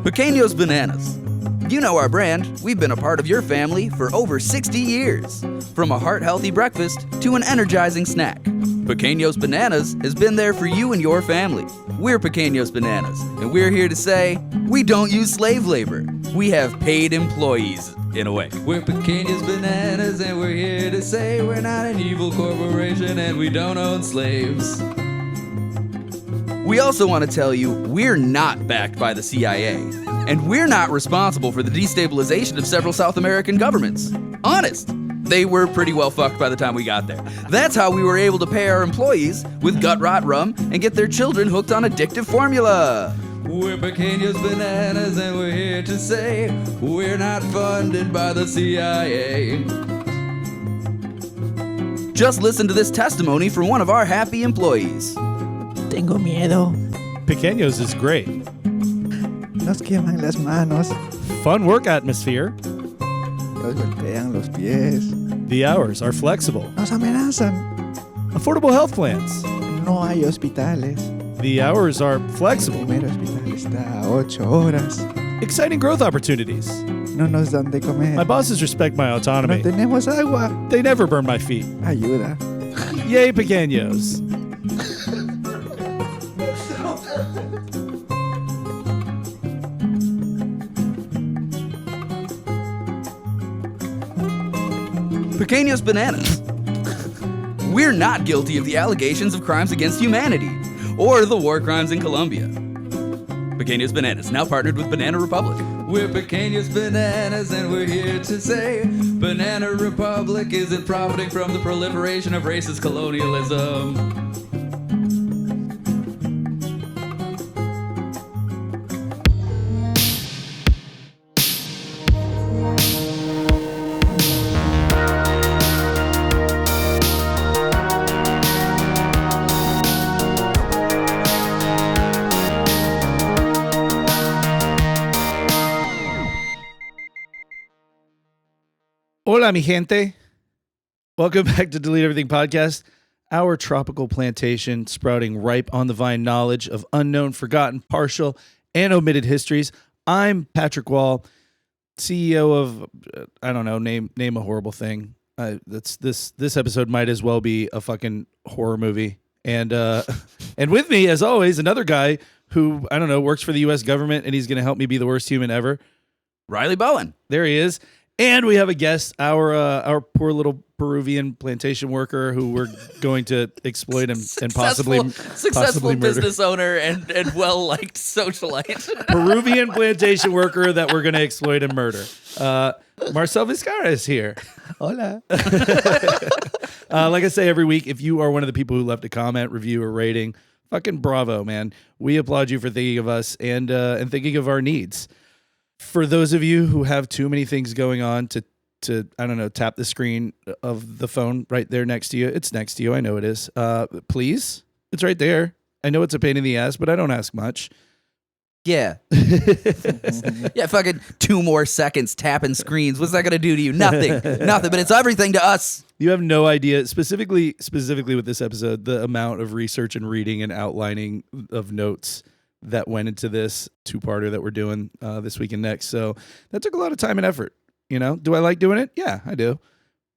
Pequeños Bananas. You know our brand. We've been a part of your family for over 60 years. From a heart-healthy breakfast to an energizing snack, Pequeños Bananas has been there for you and your family. We're Pequeños Bananas, and we're here to say, we don't use slave labor. We have paid employees, in a way. We're Pequeños Bananas, and we're here to say we're not an evil corporation and we don't own slaves. We also want to tell you we're not backed by the CIA, and we're not responsible for the destabilization of several South American governments. Honest, they were pretty well fucked by the time we got there. That's how we were able to pay our employees with gut rot rum and get their children hooked on addictive formula. We're Pequeños Bananas, and we're here to say we're not funded by the CIA. Just listen to this testimony from one of our happy employees. Tengo miedo. Pequeños is great. Nos queman las manos. Fun work atmosphere. Nos golpean los pies. The hours are flexible. Nos amenazan. Affordable health plans. No hay hospitales. The hours are El flexible. primer hospital está a 8 horas. Exciting growth opportunities. No nos dan de comer. My bosses respect my No autonomy. tenemos agua. They never burn my feet. Ayuda. Yay, Pequeños. Pequeños Bananas. We're not guilty of the allegations of crimes against humanity or the war crimes in Colombia. Pequeños Bananas, now partnered with Banana Republic. We're Pequeños Bananas, and we're here to say Banana Republic isn't profiting from the proliferation of racist colonialism. Hola, mi gente. Welcome back to Delete Everything Podcast, our tropical plantation sprouting ripe on the vine knowledge of unknown, forgotten, partial, and omitted histories. I'm Patrick Wall, CEO of, I don't know, name a horrible thing. This episode might as well be a fucking horror movie. And with me, as always, another guy who, I don't know, works for the U.S. government, and he's going to help me be the worst human ever. Riley Bowen. There he is. And we have a guest, our poor little Peruvian plantation worker who we're going to exploit and possibly successful murder. business owner and well-liked socialite. Peruvian plantation worker that we're going to exploit and murder. Marcel Vizcarra is here. Hola. Like I say every week, if you are one of the people who left a comment, review, or rating, fucking bravo, man. We applaud you for thinking of us and thinking of our needs. For those of you who have too many things going on to I don't know, tap the screen of the phone right there next to you. It's next to you. I know it is. Please, it's right there. I know it's a pain in the ass, but I don't ask much. Yeah. Yeah, fucking 2 more seconds tapping screens. What's that going to do to you? Nothing. Nothing, but it's everything to us. You have no idea, specifically with this episode, the amount of research and reading and outlining of notes that went into this 2-parter that we're doing this week and next. So that took a lot of time and effort. You know, do I like doing it? Yeah, I do.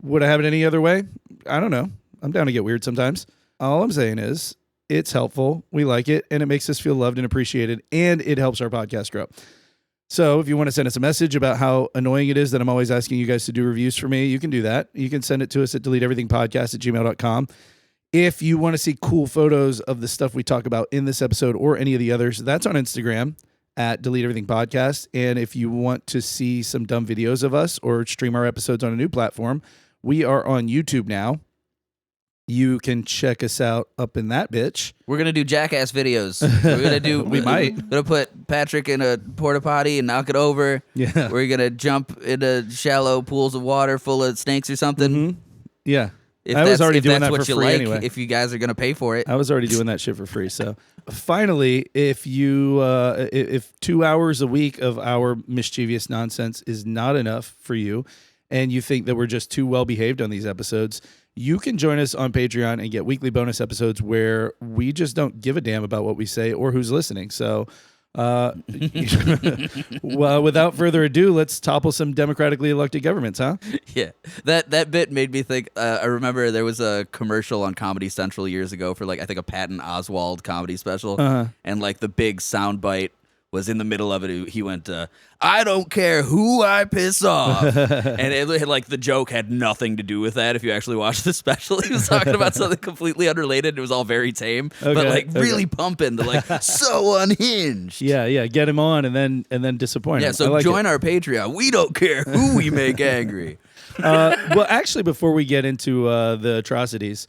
Would I have it any other way? I don't know. I'm down to get weird sometimes. All I'm saying is it's helpful. We like it, and it makes us feel loved and appreciated, and it helps our podcast grow. So if you want to send us a message about how annoying it is that I'm always asking you guys to do reviews for me, you can do that. You can send it to us at deleteeverythingpodcast@gmail.com. If you want to see cool photos of the stuff we talk about in this episode or any of the others, that's on Instagram at Delete Everything Podcast. And if you want to see some dumb videos of us or stream our episodes on a new platform, we are on YouTube now. You can check us out up in that bitch. We're going to do jackass videos. We're going to do... We might. We're going to put Patrick in a porta potty and knock it over. Yeah. We're going to jump into shallow pools of water full of snakes or something. Mm-hmm. Yeah. If I was already if doing that's that what for you free like, anyway. if you guys are going to pay for it. I was already doing that shit for free. So finally, if you if 2 hours a week of our mischievous nonsense is not enough for you, and you think that we're just too well behaved on these episodes, you can join us on Patreon and get weekly bonus episodes where we just don't give a damn about what we say or who's listening. So, well, without further ado, let's topple some democratically elected governments, huh? Yeah, that bit made me think. I remember there was a commercial on Comedy Central years ago for like I think a Patton Oswalt comedy special, and like the big soundbite was in the middle of it. He went, "I don't care who I piss off," and it like the joke had nothing to do with that. If you actually watch the special, he was talking about something completely unrelated. It was all very tame, but like really pumping. The like so unhinged. Yeah, get him on and then disappoint him. Yeah, so join our Patreon. We don't care who we make angry. Well, actually, before we get into the atrocities,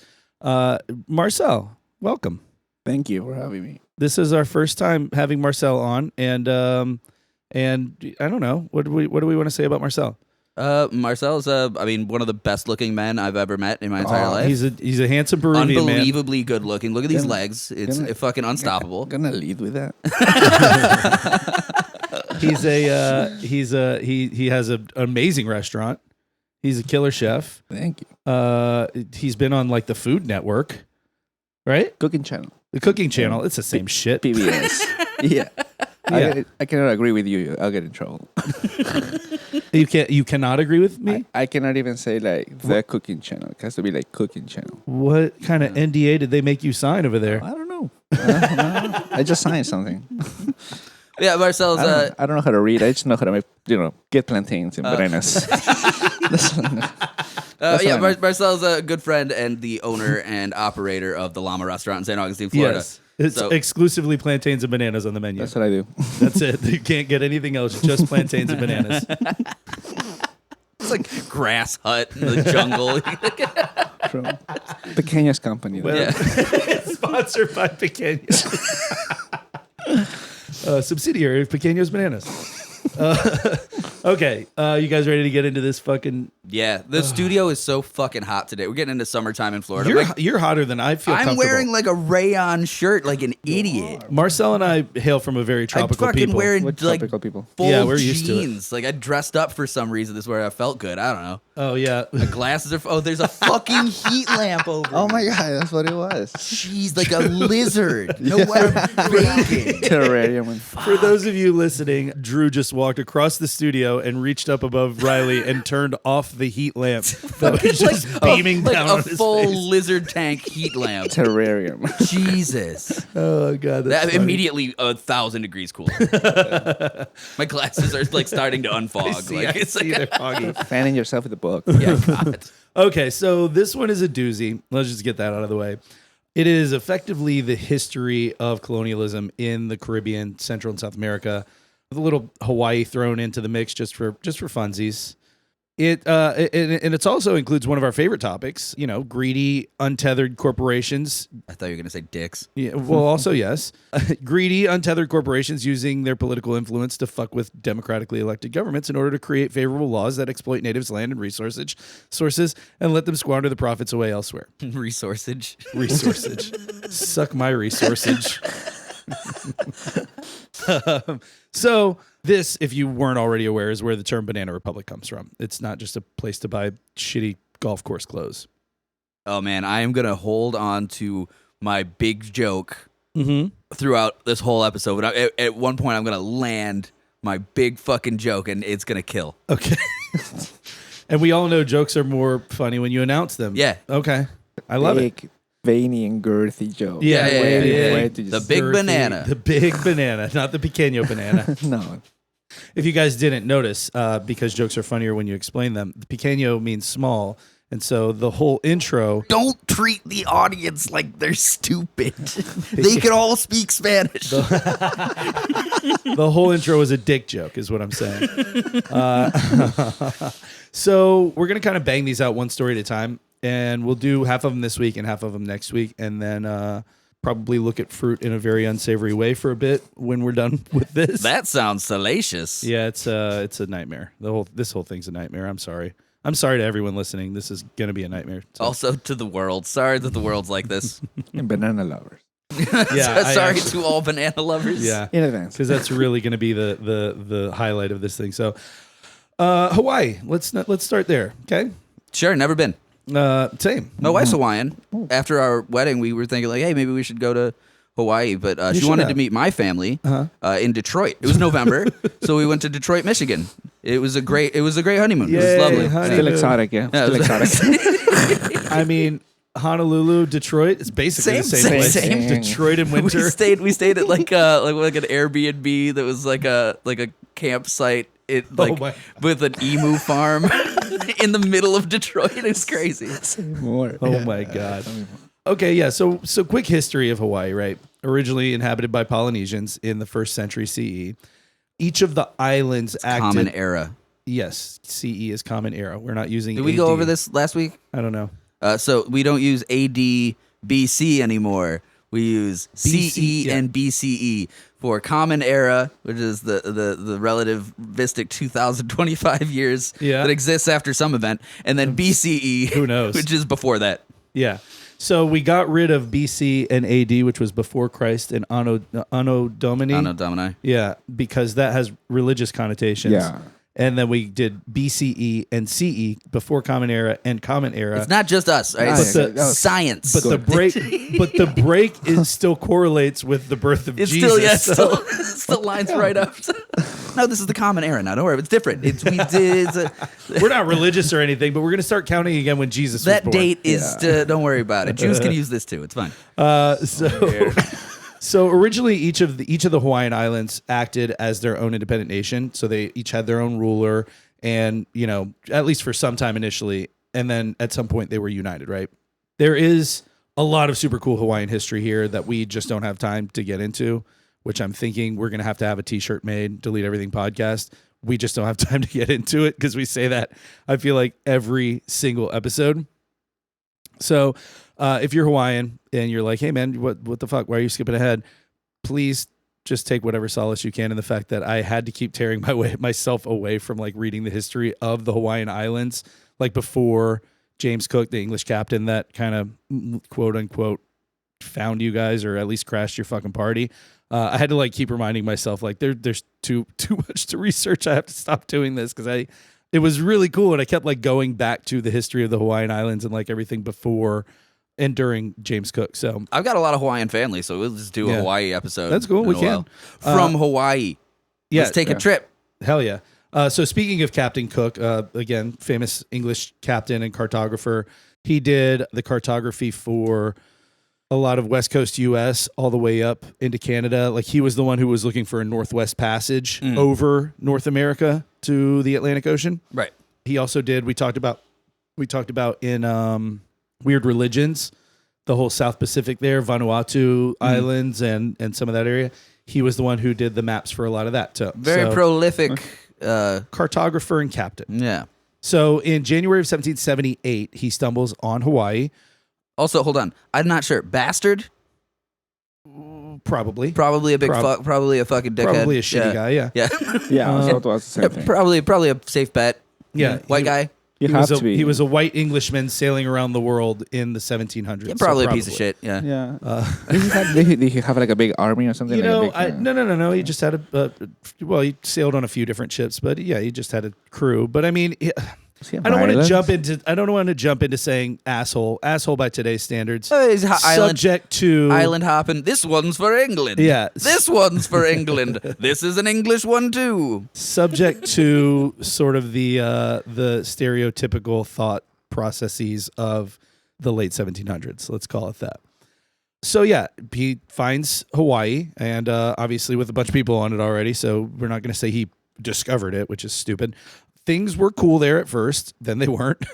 Marcel, welcome. Thank you for having me. This is our first time having Marcel on, and I don't know, what do we want to say about Marcel? Marcel is one of the best looking men I've ever met in my entire life. He's a handsome Peruvian man. Unbelievably good looking. Look at these legs. It's fucking unstoppable. Gonna lead with that. He has an amazing restaurant. He's a killer chef. Thank you. He's been on like the Food Network, right? Cooking channel. The cooking channel. It's the same shit. PBS. Yeah. I cannot agree with you. I'll get in trouble. You cannot agree with me? I cannot even say like the cooking channel. It has to be like cooking channel. What kind of NDA did they make you sign over there? I don't know. I just signed something. Yeah, Marcel's. I don't know how to read. I just know how to make, get plantains and bananas. Marcel's a good friend and the owner and operator of the Llama Restaurant in St. Augustine, Florida. Yes. It's exclusively plantains and bananas on the menu. That's what I do. That's it. You can't get anything else, just plantains and bananas. It's like grass hut in the jungle. From Pequeños company. Well, Yeah. Sponsored by Pequeños. Subsidiary of Pequeños Bananas. Okay, you guys ready to get into this fucking... Yeah, the studio is so fucking hot today. We're getting into summertime in Florida. You're hotter than I feel comfortable. I'm wearing like a rayon shirt like an idiot. Marcel and I hail from a very tropical I'm fucking people. wearing What like tropical people? full Yeah, we're used to it. jeans. Like I dressed up for some reason this where I felt good. I don't know. Oh, yeah. My glasses are... Oh, there's a fucking heat lamp over Oh me. my god, that's what it was. Jeez, like a lizard. No way I'm baking. Terrarium. For those of you listening, Drew just walked across the studio and reached up above Riley and turned off the heat lamp that was just beaming down on a his full face. lizard tank heat lamp. Terrarium. Jesus. Oh, God. That's That funny. immediately 1,000 degrees cooler. My glasses are like starting to unfog. I see they're foggy. Fanning yourself with a book. Yeah, God. Okay, so this one is a doozy. Let's just get that out of the way. It is effectively the history of colonialism in the Caribbean, Central and South America, with a little Hawaii thrown into the mix just for funsies. And it also includes one of our favorite topics, greedy, untethered corporations. I thought you were going to say dicks. Yeah, well, also, yes. Greedy, untethered corporations using their political influence to fuck with democratically elected governments in order to create favorable laws that exploit natives' land and sources and let them squander the profits away elsewhere. Resourcage. Resourcage. Suck my resourcage. So this, if you weren't already aware, is where the term Banana Republic comes from. It's not just a place to buy shitty golf course clothes. Oh, man. I am going to hold on to my big joke throughout this whole episode. But at one point, I'm going to land my big fucking joke, and it's going to kill. Okay. And we all know jokes are more funny when you announce them. Yeah. Okay. I love it. Veiny and girthy joke. Yeah, The big banana. The big banana, not the pequeño banana. No. If you guys didn't notice, because jokes are funnier when you explain them, the pequeño means small. And so the whole intro... Don't treat the audience like they're stupid. They can all speak Spanish. The whole intro is a dick joke, is what I'm saying. So we're going to kind of bang these out one story at a time. And we'll do half of them this week and half of them next week. And then probably look at fruit in a very unsavory way for a bit when we're done with this. That sounds salacious. Yeah, it's a nightmare. This whole thing's a nightmare. I'm sorry. I'm sorry to everyone listening. This is going to be a nightmare. So. Also to the world. Sorry that the world's like this. And banana lovers. Yeah, Sorry to all banana lovers. Yeah. In advance. Because that's really going to be the highlight of this thing. So Hawaii, let's start there. Okay. Sure, never been. Same. My wife's Hawaiian. After our wedding, we were thinking like, hey, maybe we should go to Hawaii, but she should wanted have. to meet my family in Detroit. It was November, so we went to Detroit, Michigan. It was a great honeymoon. It was Yay, lovely. honey. Still exotic, yeah. Yeah, Still it was- exotic. I mean, Honolulu, Detroit, it's basically the same place. same. Detroit in winter. We stayed at like an Airbnb that was like a campsite with an emu farm in the middle of Detroit. It was crazy. More. Oh my God. Okay, yeah. So quick history of Hawaii, right? Originally inhabited by Polynesians in the 1st century CE. Each of the islands acted. Common era. Yes, CE is Common Era. We're not using. Did we go over this last week? I don't know. So we don't use AD BC anymore. We use BC, CE yeah. and BCE for Common Era, which is the relativistic 2025 years Yeah. that exists after some event, and then BCE, Who knows? which is before that. Yeah. So we got rid of BC and AD, which was before Christ, and Anno Domini. Anno Domini. Yeah, because that has religious connotations. Yeah. And then we did BCE and CE before Common Era and Common Era. It's not just us, right? Nice. It's But science. But the break is still correlates with the birth of it's Jesus. still still lines right up. No, this is the Common Era now. Don't worry, it's different. We're not religious or anything, but we're going to start counting again when Jesus that was born. date is. Don't worry about it. Jews can use this too. It's fine. So originally, each of the Hawaiian Islands acted as their own independent nation. So they each had their own ruler, and at least for some time initially, and then at some point they were united. Right? There is a lot of super cool Hawaiian history here that we just don't have time to get into. Which I'm thinking we're going to have a T-shirt made, Delete Everything podcast. We just don't have time to get into it because we say that, I feel like, every single episode. So if you're Hawaiian and you're like, hey, man, what the fuck? Why are you skipping ahead? Please just take whatever solace you can in the fact that I had to keep tearing myself away from like reading the history of the Hawaiian Islands, like before James Cook, the English captain that kind of quote unquote found you guys or at least crashed your fucking party. I had to like keep reminding myself like there's too much to research. I have to stop doing this because it was really cool and I kept like going back to the history of the Hawaiian Islands and like everything before and during James Cook. So I've got a lot of Hawaiian family, so we'll just do a Hawaii episode. That's cool. We can from Hawaii. Yeah, Let's take a trip. Hell yeah. So speaking of Captain Cook, again, famous English captain and cartographer, he did the cartography for a lot of West Coast U.S. all the way up into Canada. Like he was the one who was looking for a Northwest Passage over North America to the Atlantic Ocean. Right. He also did. We talked about in Weird Religions, the whole South Pacific there, Vanuatu Islands and some of that area. He was the one who did the maps for a lot of that too. Very prolific cartographer and captain. Yeah. So in January of 1778, he stumbles on Hawaii. Also, hold on. I'm not sure. Bastard? Probably a big fuck. Probably a fucking dickhead. Probably a shitty guy. Yeah. Yeah. Yeah, I thought it was the same thing. Probably a safe bet. Yeah. White guy. You He have was, to be. he was a white Englishman sailing around the world in the 1700s. Yeah, so probably a piece of shit. Yeah. Yeah. Did he have like a big army or something? You like know, a big, no. He just had he sailed on a few different ships, but yeah, he just had a crew. But I mean, I don't want to jump into saying asshole by today's standards. He's Subject to island hopping. This one's for England. Yeah. This one's for England. This is an English one too. subject to sort of the stereotypical thought processes of the late 1700s. Let's call it that. So yeah, he finds Hawaii, and obviously with a bunch of people on it already. So we're not going to say he discovered it, which is stupid. Things were cool there at first, then they weren't.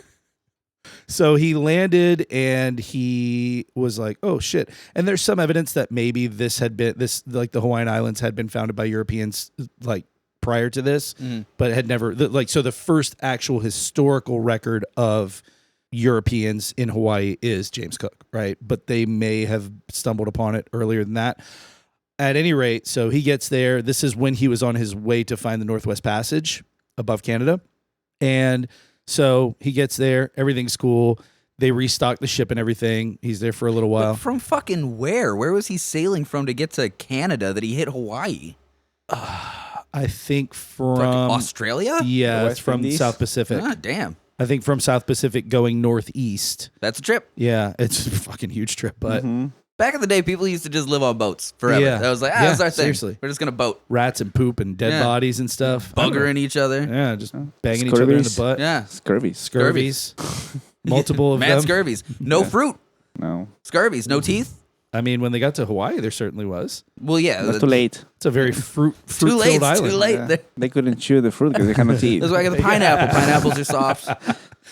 So he landed and he was like, oh shit. And there's some evidence that maybe the Hawaiian Islands had been founded by Europeans like prior to this, but had never so the first actual historical record of Europeans in Hawaii is James Cook, right? But they may have stumbled upon it earlier than that. At any rate, so he gets there. This is when he was on his way to find the Northwest Passage above Canada. And so he gets there, everything's cool. They restock the ship and everything. He's there for a little while. But from fucking where? Where was he sailing from to get to Canada that he hit Hawaii? I think from Fucking Australia? Yeah, The it's West from Indies? South Pacific. Ah, damn. I think from South Pacific going northeast. That's a trip. Yeah, it's a fucking huge trip, but Back in the day, people used to just live on boats forever. Yeah. That was like, Yeah, that's our thing. seriously. We're just going to boat. rats and poop and dead Yeah. bodies and stuff. Buggering each other. Yeah, just banging each other in the Scurvies. butt. Yeah. Scurvies. Scurvies. Multiple of Mad them. scurvies. No fruit. No. Scurvies. No teeth. I mean, when they got to Hawaii, there certainly was. Well, yeah. That's too late. It's a very Too fruit-filled late. island. Too late. Yeah. They couldn't chew the fruit because they had no teeth. That's why I got the pineapple. Pineapples are soft.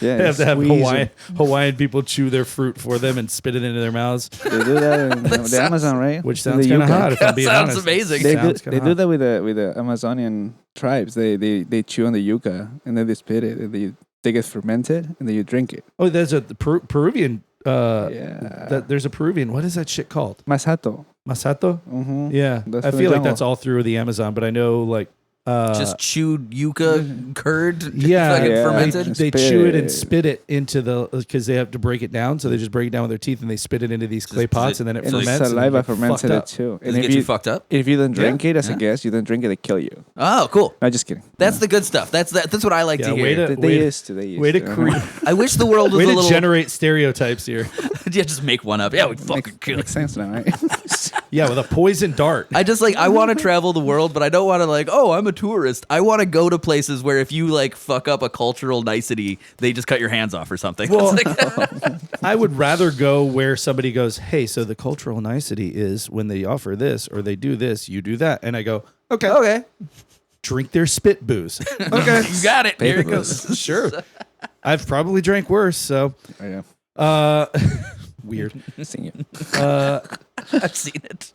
Yeah, They have to have squeeze Hawaiian people chew their fruit for them and spit it into their mouths, it. They do that in the Amazon, right? which In sounds the kind of yucca. hot. If I'm being Sounds honest. amazing. They Sounds do, kinda they do hot. that with the Amazonian tribes. They chew on the yucca and then they spit it. And they get fermented and then you drink it. Oh, there's a Peruvian. Yeah. There's a Peruvian. What is that shit called? Masato. Masato. Mm-hmm. Yeah, That's I from feel the like that's jungle. all through the Amazon, but I know like Just chewed yucca curd. yeah, fucking yeah. fermented. They Spit chew it and it. spit it into the because they have to break it down, so they just break it down with their teeth and they spit it into these clay Just- pots and then it And ferments. the and saliva you get fermented fucked it up. too. Does And it get you fucked up? if you don't drink it as Yeah. a guest, you don't drink it, they kill you. Oh, cool. No, just kidding. That's the good stuff. That's what I like Yeah, to way hear. to- They used to. They used Way to to. create, I wish the world was way a to little. generate stereotypes here. Yeah, just make one up. Yeah, we fucking kill it. Makes sense now, right? Yeah, with a poison dart. I just I want to travel the world, but I don't want to oh, I'm a tourist. I want to go to places where if you fuck up a cultural nicety, they just cut your hands off or something. Well, It's like- I would rather go where somebody goes, hey, so the cultural nicety is when they offer this or they do this, you do that. And I go, okay, okay, drink their spit booze. Okay. you got it. Here it Paper goes. Sure. I've probably drank worse, so Oh, yeah. weird. Sing it. I've seen it.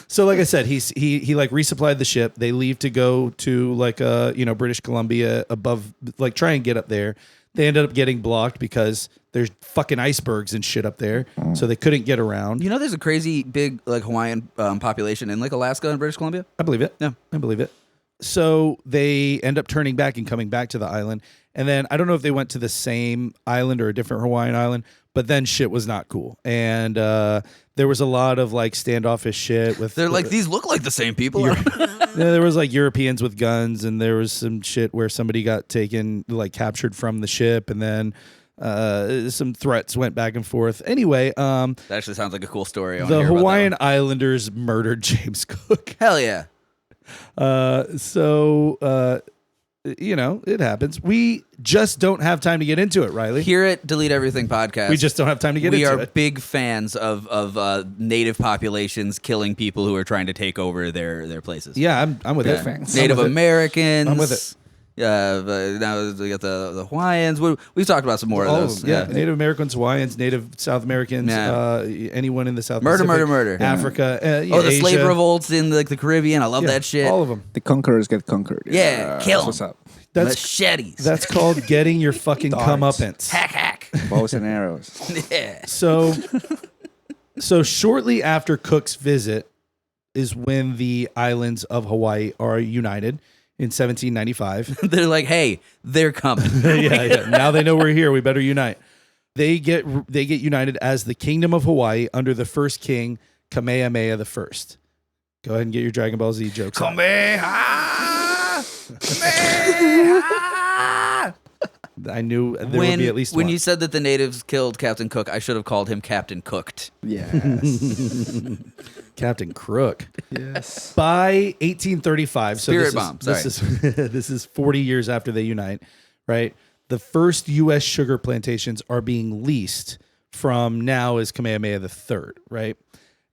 So like I said, he resupplied the ship. They leave to go to British Columbia above, try and get up there. They ended up getting blocked because there's fucking icebergs and shit up there, so they couldn't get around. You know, there's a crazy big Hawaiian population in Alaska and British Columbia. I believe it. Yeah. I believe it. So they end up turning back and coming back to the island. And then I don't know if they went to the same island or a different Hawaiian island, but then shit was not cool. And there was a lot of standoffish shit with. They're these look like the same people. Yeah, there was Europeans with guns, and there was some shit where somebody got taken, captured from the ship, and then some threats went back and forth. Anyway, That actually sounds like a cool story. I wanna the hear about that Hawaiian one. Islanders murdered James Cook. Hell yeah. It happens. We just don't have time to get into it, Riley. Hear It, Delete Everything podcast. We just don't have time to get we into are it. big fans of native populations killing people who are trying to take over their places. Yeah, I'm with Big it. fans. Native I'm with it. Americans. I'm with it. Now we got the Hawaiians. We've talked about some more All of of those. them, yeah. Native Americans, Hawaiians, Native South Americans, Yeah. anyone in the South Murder, Pacific, murder. Africa, Oh, the slave Asia. revolts in the Caribbean. I love Yeah, that shit. All of them. The conquerors get conquered. Yeah, kill That's what's 'em. up. That's Machetes. that's called getting your fucking Darts. comeuppance. hack. Bows and arrows. Yeah. So shortly after Cook's visit is when the islands of Hawaii are united in 1795. They're like, hey, they're coming. yeah. Now they know we're here. We better unite. They get united as the Kingdom of Hawaii under the first king, Kamehameha the First. Go ahead and get your Dragon Ball Z jokes. out. I knew there would be at least when one. you said that the natives killed Captain Cook, I should have called him Captain Cooked. Yes. Captain Crook. Yes. By 1835, so Spirit this bomb, is this is 40 years after they unite, right? The first U.S. sugar plantations are being leased from now as Kamehameha the Third, right?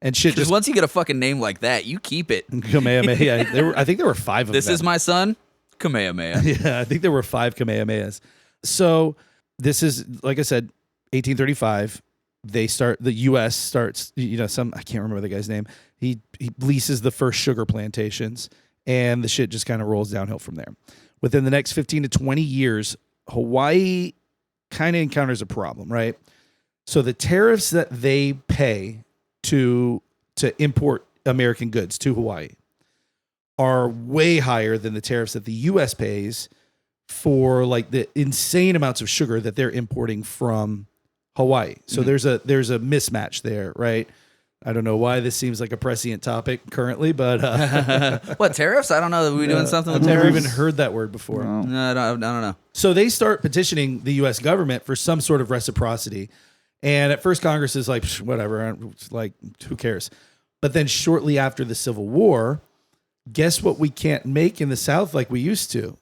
And shit Because just once you get a fucking name like that, you keep it. Kamehameha. I think there were 5 of This them. is my son, Kamehameha. Yeah, I think there were 5 Kamehamehas. So this is, like I said, 1835. The U.S. starts, I can't remember the guy's name. He leases the first sugar plantations, and the shit just kind of rolls downhill from there. Within the next 15 to 20 years, Hawaii kind of encounters a problem, right? So the tariffs that they pay to import American goods to Hawaii are way higher than the tariffs that the U.S. pays for the insane amounts of sugar that they're importing from Hawaii. So there's a mismatch there, right? I don't know why this seems like a prescient topic currently, but What, tariffs? I don't know. Are we doing something with I've never tariffs? even heard that word before. No, I don't know. So they start petitioning the U.S. government for some sort of reciprocity. And at first, Congress is like, whatever, like, who cares? But then shortly after the Civil War, guess what we can't make in the South like we used to?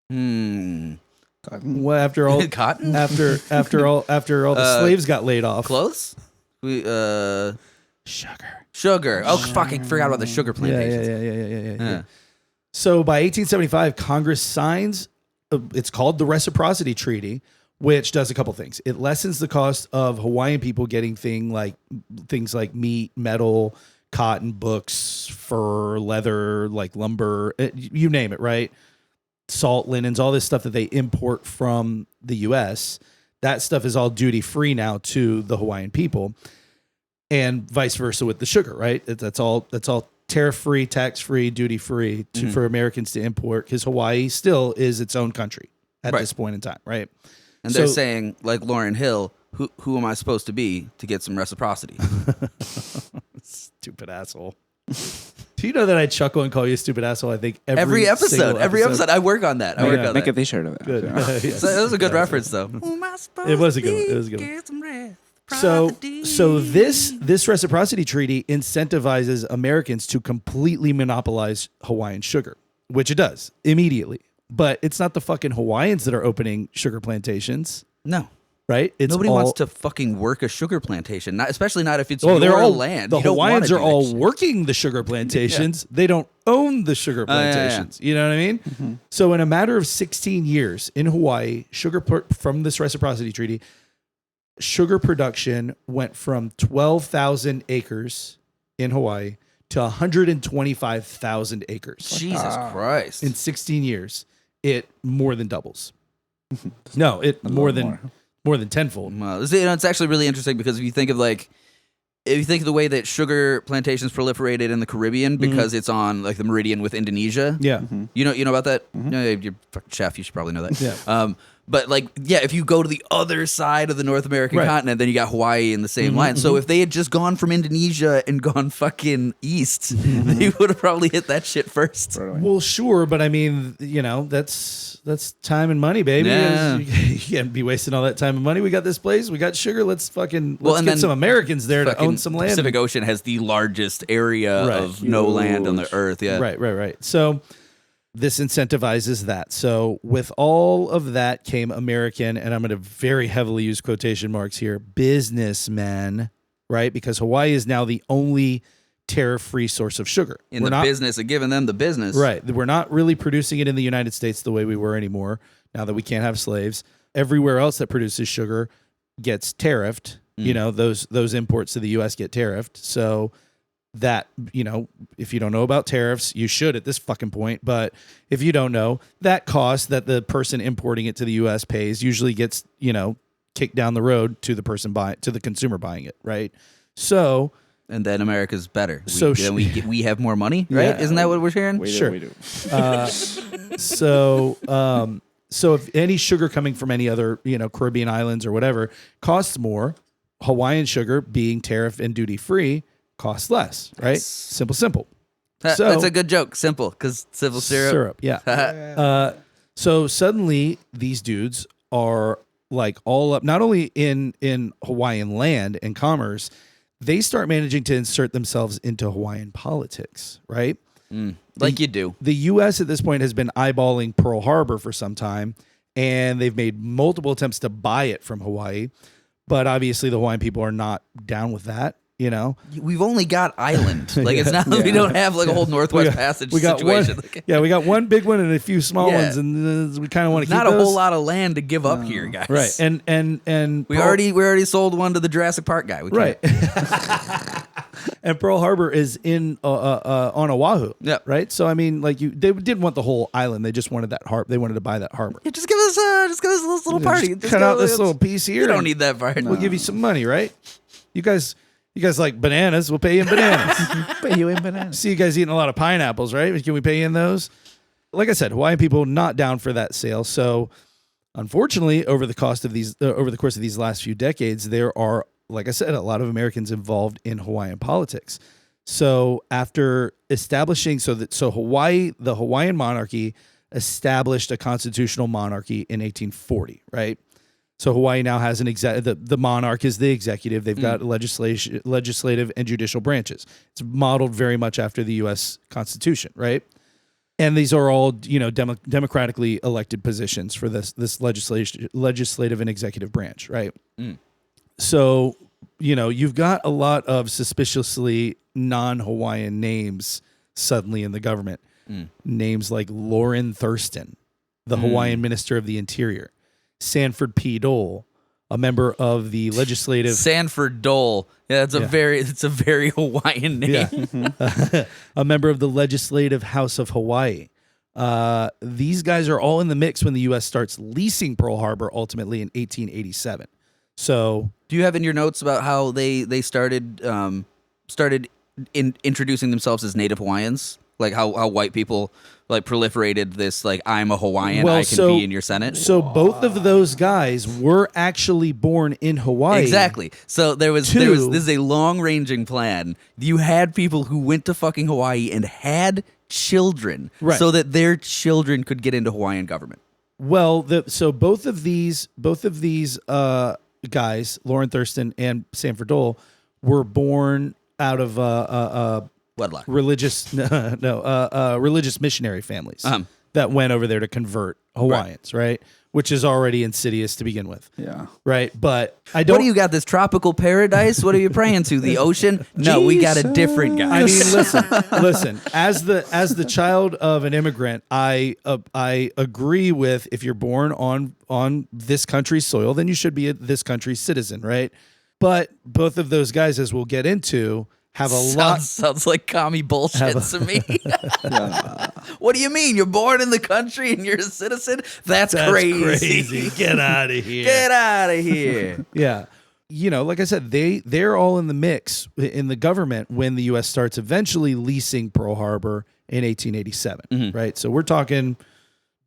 Cotton. Well, after all, Cotton? after all the slaves got laid off. Clothes? Sugar. Sugar. Oh, fucking forgot about the sugar plantations. Yeah. So by 1875, Congress signs, it's called the Reciprocity Treaty, which does a couple things. It lessens the cost of Hawaiian people getting things like meat, metal, cotton, books, fur, leather, like lumber, you name it, right? Salt, linens, all this stuff that they import from the U.S. That stuff is all duty free now to the Hawaiian people, and vice versa with the sugar, right? That's all tariff free, tax free, duty free for Americans to import, because Hawaii still is its own country at this point in time, right? And they're saying, like Lauryn Hill, who am I supposed to be to get some reciprocity? Stupid asshole. Do you know that I chuckle and call you a stupid asshole? I think every episode. I work on that. Make a t-shirt of that. Good. Yes. So that was a good reference, though. It was a good one. So this reciprocity treaty incentivizes Americans to completely monopolize Hawaiian sugar, which it does immediately. But it's not the fucking Hawaiians that are opening sugar plantations. No. Right? Nobody wants to fucking work a sugar plantation, especially not if it's they're your all land. The You don't Hawaiians wanna are do all that shit. working the sugar plantations. They don't own the sugar plantations. You know what I mean? Mm-hmm. So in a matter of 16 years in Hawaii, from this reciprocity treaty, sugar production went from 12,000 acres in Hawaii to 125,000 acres. Jesus Christ. In 16 years, it more than doubles. No, it more than tenfold. Well, it's actually really interesting because if you think of the way that sugar plantations proliferated in the Caribbean because it's on like the meridian with Indonesia. Yeah. You know about that? No, you're a fucking chef, you should probably know that. Yeah. But if you go to the other side of the North American continent, then you got Hawaii in the same line. So if they had just gone from Indonesia and gone fucking east, they would have probably hit that shit first. Well, sure, but I mean, that's time and money, baby. Yeah. You can't be wasting all that time and money. We got this place, we got sugar. Let's get some Americans there to own some land. The Pacific Ocean has the largest area of no land on the earth. Yeah. Right. So this incentivizes that. So with all of that came American, and I'm going to very heavily use quotation marks here, businessmen, right? Because Hawaii is now the only tariff-free source of sugar. In the business of giving them the business. Right. We're not really producing it in the United States the way we were anymore, now that we can't have slaves. Everywhere else that produces sugar gets tariffed. Those imports to the U.S. get tariffed. So that, if you don't know about tariffs, you should at this fucking point. But if you don't know, that cost that the person importing it to the U.S. pays usually gets, kicked down the road to the person to the consumer buying it, right? So, and then America's better. So we have more money, right? Yeah. Isn't that what we're hearing? Sure. We do. So if any sugar coming from any other, Caribbean islands or whatever costs more, Hawaiian sugar being tariff and duty free costs less, right? Yes. Simple. That's a good joke. Simple, because simple syrup. Yeah. So suddenly these dudes are like all up, not only in Hawaiian land and commerce, they start managing to insert themselves into Hawaiian politics, right? Like you do. The U.S. at this point has been eyeballing Pearl Harbor for some time, and they've made multiple attempts to buy it from Hawaii. But obviously the Hawaiian people are not down with that. We've only got island. It's not we don't have like a whole Northwest Passage situation. We got one big one and a few small ones, and we kind of want to keep not a those. whole lot of land to give up here, guys. Right, and we already sold one to the Jurassic Park guy. Right, and Pearl Harbor is on Oahu. Yeah, right. So I mean, they didn't want the whole island; they just wanted that harbor. They wanted to buy that harbor. Yeah, just give us this little party. Just cut out this little piece here. You don't need that part. We'll give you some money, right? You guys like bananas? We'll pay you in bananas. Pay you in bananas. See you guys eating a lot of pineapples, right? Can we pay you in those? Like I said, Hawaiian people not down for that sale. So, unfortunately, over the course of these last few decades, there are like I said, a lot of Americans involved in Hawaiian politics. So after establishing, so Hawaii, the Hawaiian monarchy established a constitutional monarchy in 1840, right? So Hawaii now has the monarch is the executive. They've got legislative and judicial branches. It's modeled very much after the U.S. Constitution, right? And these are all, democratically elected positions for this legislative and executive branch, right? So, you've got a lot of suspiciously non-Hawaiian names suddenly in the government. Names like Lauren Thurston, the Hawaiian Minister of the Interior, Sanford P. Dole, a member of the legislative. Sanford Dole. Yeah, it's a very Hawaiian name. Yeah. A member of the Legislative House of Hawaii. These guys are all in the mix when the U.S. starts leasing Pearl Harbor ultimately in 1887. So, do you have in your notes about how they started introducing themselves as Native Hawaiians? Like how white people like proliferated this, like, I'm a Hawaiian, I can be in your Senate. So both of those guys were actually born in Hawaii. Exactly. So this is a long-ranging plan. You had people who went to fucking Hawaii and had children, right, so that their children could get into Hawaiian government. Well, so both of these guys, Lauren Thurston and Sanford Dole, were born out of wedlock, religious missionary families that went over there to convert Hawaiians, right? Which is already insidious to begin with. Yeah. Right. But I don't. What do you got? This tropical paradise? What are you praying to? The ocean? No, we got a different guy. I mean, listen. As the child of an immigrant, I agree with, if you're born on this country's soil, then you should be this country's citizen, right? But both of those guys, as we'll get into, have sounds like commie bullshit to me. What do you mean? You're born in the country and you're a citizen? That's crazy. Get out of here. Get out of here. Yeah. Like I said, they're all in the mix in the government when the U.S. starts eventually leasing Pearl Harbor in 1887, right? So we're talking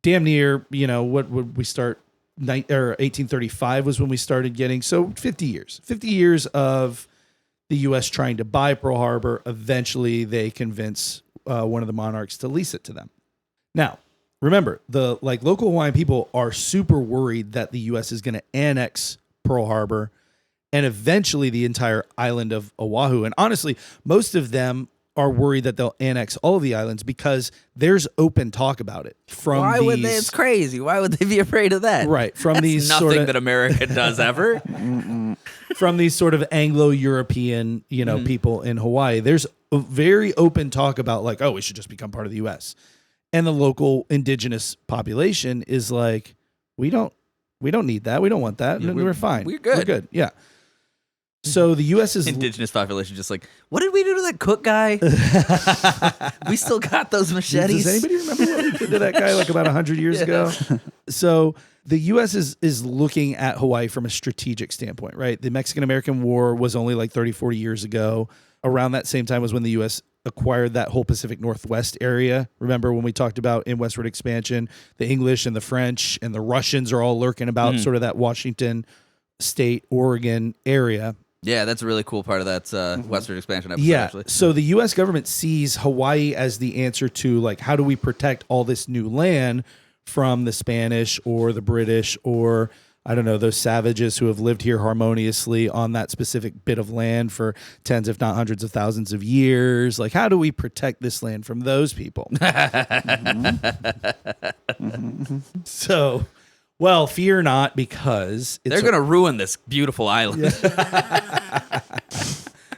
damn near, what would we start? 1835 was when we started getting, so 50 years of the U.S. trying to buy Pearl Harbor. Eventually, they convince one of the monarchs to lease it to them. Now, remember, the local Hawaiian people are super worried that the U.S. is going to annex Pearl Harbor and eventually the entire island of Oahu. And honestly, most of them are worried that they'll annex all of the islands because there's open talk about it. Why would they? It's crazy. Why would they be afraid of that? Right. From these nothing that America does ever. From these sort of Anglo-European, people in Hawaii, there's a very open talk about we should just become part of the U.S. And the local indigenous population is like, we don't need that. We don't want that. Yeah, we're fine. We're good. We're good. Yeah. So the U.S. is indigenous population just like, what did we do to that cook guy? We still got those machetes. Does anybody remember what we did to that guy about 100 years ago? So the U.S. is looking at Hawaii from a strategic standpoint, right? The Mexican-American War was only 30, 40 years ago. Around that same time was when the U.S. acquired that whole Pacific Northwest area. Remember when we talked about in westward expansion, the English and the French and the Russians are all lurking about sort of that Washington State, Oregon area. Yeah, that's a really cool part of that westward expansion episode, yeah. actually. So the U.S. government sees Hawaii as the answer to, how do we protect all this new land from the Spanish or the British or, I don't know, those savages who have lived here harmoniously on that specific bit of land for tens, if not hundreds of thousands of years. How do we protect this land from those people? So... well, fear not, because they're going to ruin this beautiful island.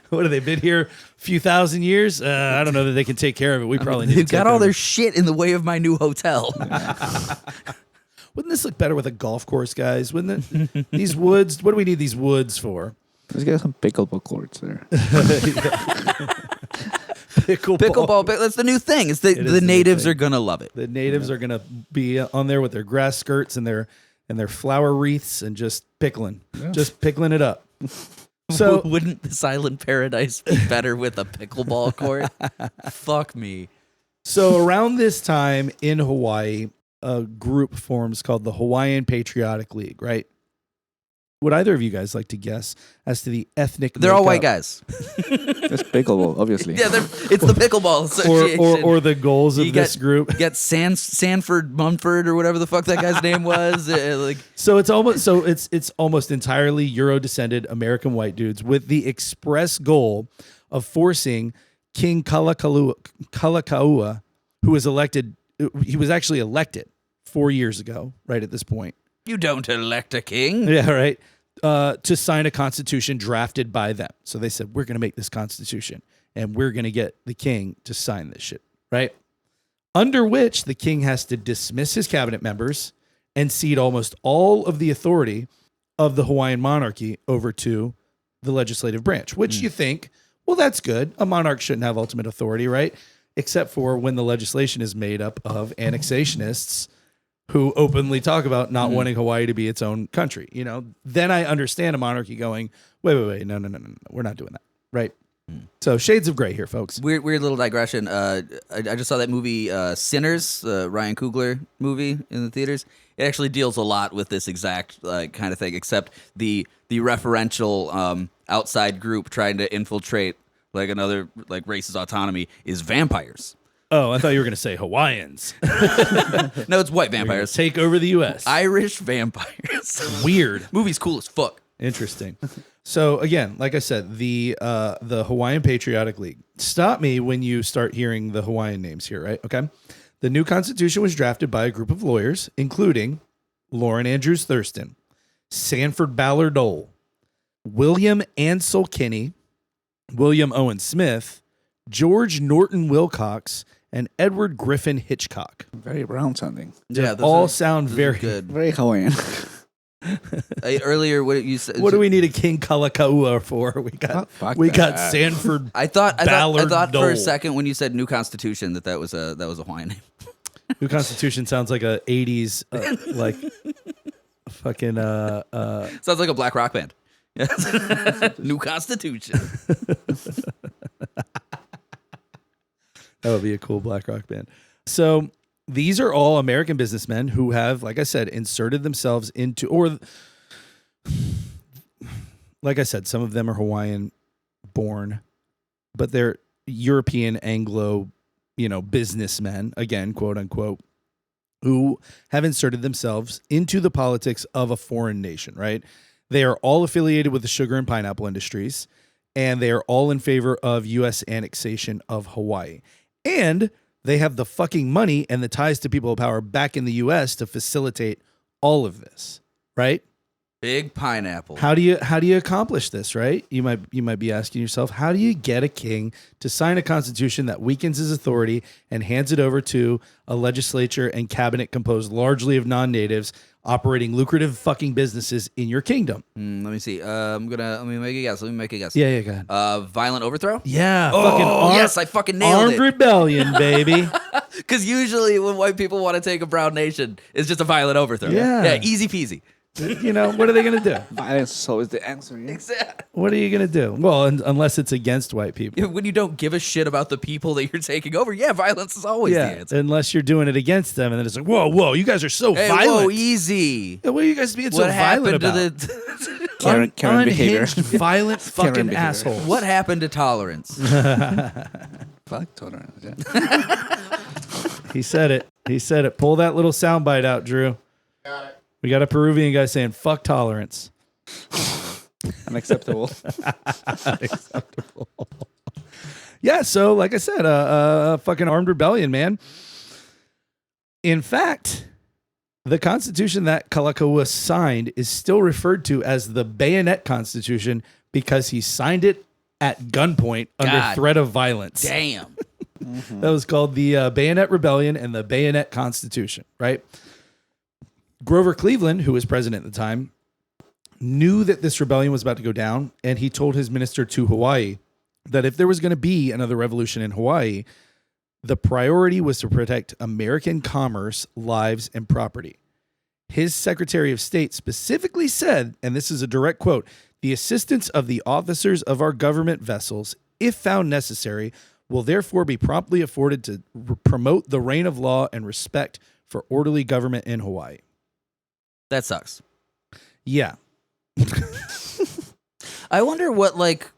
What have they been here? A few thousand years? I don't know that they can take care of it. We probably need to They've got all their shit in the way of my new hotel. Wouldn't this look better with a golf course, guys? Wouldn't it? These woods, what do we need these woods for? Let's get some pickleball courts there. Pickleball. That's the new thing. It's the natives are going to love it. The natives are going to be on there with their grass skirts and their flower wreaths and just pickling. Yeah. Just pickling it up. So wouldn't this island paradise be better with a pickleball court? Fuck me. So around this time in Hawaii, a group forms called the Hawaiian Patriotic League, right? Would either of you guys like to guess as to the ethnic? They're all white makeup guys. It's pickleball, obviously. Yeah, it's the pickleball association. or the goals of this group. You got Sanford Mumford or whatever the fuck that guy's name was. So it's almost entirely Euro-descended American white dudes with the express goal of forcing King Kalakaua, who was elected. He was actually elected 4 years ago, right at this point. You don't elect a king. Yeah, right. To sign a constitution drafted by them. So they said, we're going to make this constitution and we're going to get the king to sign this shit, right? Under which the king has to dismiss his cabinet members and cede almost all of the authority of the Hawaiian monarchy over to the legislative branch, which you think, well, that's good. A monarch shouldn't have ultimate authority, right? Except for when the legislation is made up of annexationists who openly talk about not wanting Hawaii to be its own country. You know, then I understand a monarchy going, wait, no, we're not doing that, right? So shades of gray here, folks. Weird little digression. I just saw that movie Sinners, Ryan Coogler movie in the theaters. It actually deals a lot with this exact kind of thing, except the referential outside group trying to infiltrate like another like race's autonomy is vampires. Oh, I thought you were going to say Hawaiians. No, it's white vampires. Take over the U.S. Irish vampires. Weird. Movie's cool as fuck. Interesting. So again, like I said, the Hawaiian Patriotic League. Stop me when you start hearing the Hawaiian names here, right? Okay. The new constitution was drafted by a group of lawyers, including Lauren Andrews Thurston, Sanford Ballard Dole, William Ansel Kinney, William Owen Smith, George Norton Wilcox, and Edward Griffin Hitchcock. Very brown sounding. Yeah, all sound very good. Very Hawaiian. Earlier, what you said? What do we need a King Kalakaua for? We got Sanford. I thought Ballard for a Dole. second when you said new constitution that was a Hawaiian name. New Constitution sounds like a 80s like fucking Sounds like a black rock band. New constitution. That would be a cool black rock band. So these are all American businessmen who have, like I said, inserted themselves into, or like I said, some of them are Hawaiian born, but they're European Anglo, businessmen, again, quote unquote, who have inserted themselves into the politics of a foreign nation, right? They are all affiliated with the sugar and pineapple industries, and they are all in favor of U.S. annexation of Hawaii. And they have the fucking money and the ties to people of power back in the U.S. to facilitate all of this, right? Big pineapple. How do you accomplish this, right? You might be asking yourself, how do you get a king to sign a constitution that weakens his authority and hands it over to a legislature and cabinet composed largely of non-natives operating lucrative fucking businesses in your kingdom? Let me see. Let me make a guess. Yeah, go ahead. Violent overthrow? Yeah. Yes, I fucking nailed armed it. rebellion, baby. Because usually when white people want to take a brown nation, it's just a violent overthrow. Yeah. Easy peasy. What are they going to do? Violence is always the answer. Yeah? Exactly. What are you going to do? Well, unless it's against white people. When you don't give a shit about the people that you're taking over, violence is always the answer. Unless you're doing it against them, and then it's like, whoa, you guys are so violent. Whoa, easy. What are you guys being so violent about? Karen behavior. Unhinged, violent fucking behavior. assholes. What happened to tolerance? Fuck tolerance. Yeah. He said it. Pull that little soundbite out, Drew. Got it. We got a Peruvian guy saying, fuck tolerance. Unacceptable. Unacceptable. Yeah, so like I said, fucking armed rebellion, man. In fact, the Constitution that Kalakaua signed is still referred to as the Bayonet Constitution because he signed it at gunpoint under threat of violence. Damn. That was called the Bayonet Rebellion and the Bayonet Constitution, right? Grover Cleveland, who was president at the time, knew that this rebellion was about to go down, and he told his minister to Hawaii that if there was going to be another revolution in Hawaii, the priority was to protect American commerce, lives, and property. His Secretary of State specifically said, and this is a direct quote, "The assistance of the officers of our government vessels, if found necessary, will therefore be promptly afforded to promote the reign of law and respect for orderly government in Hawaii." That sucks. Yeah. I wonder what, like,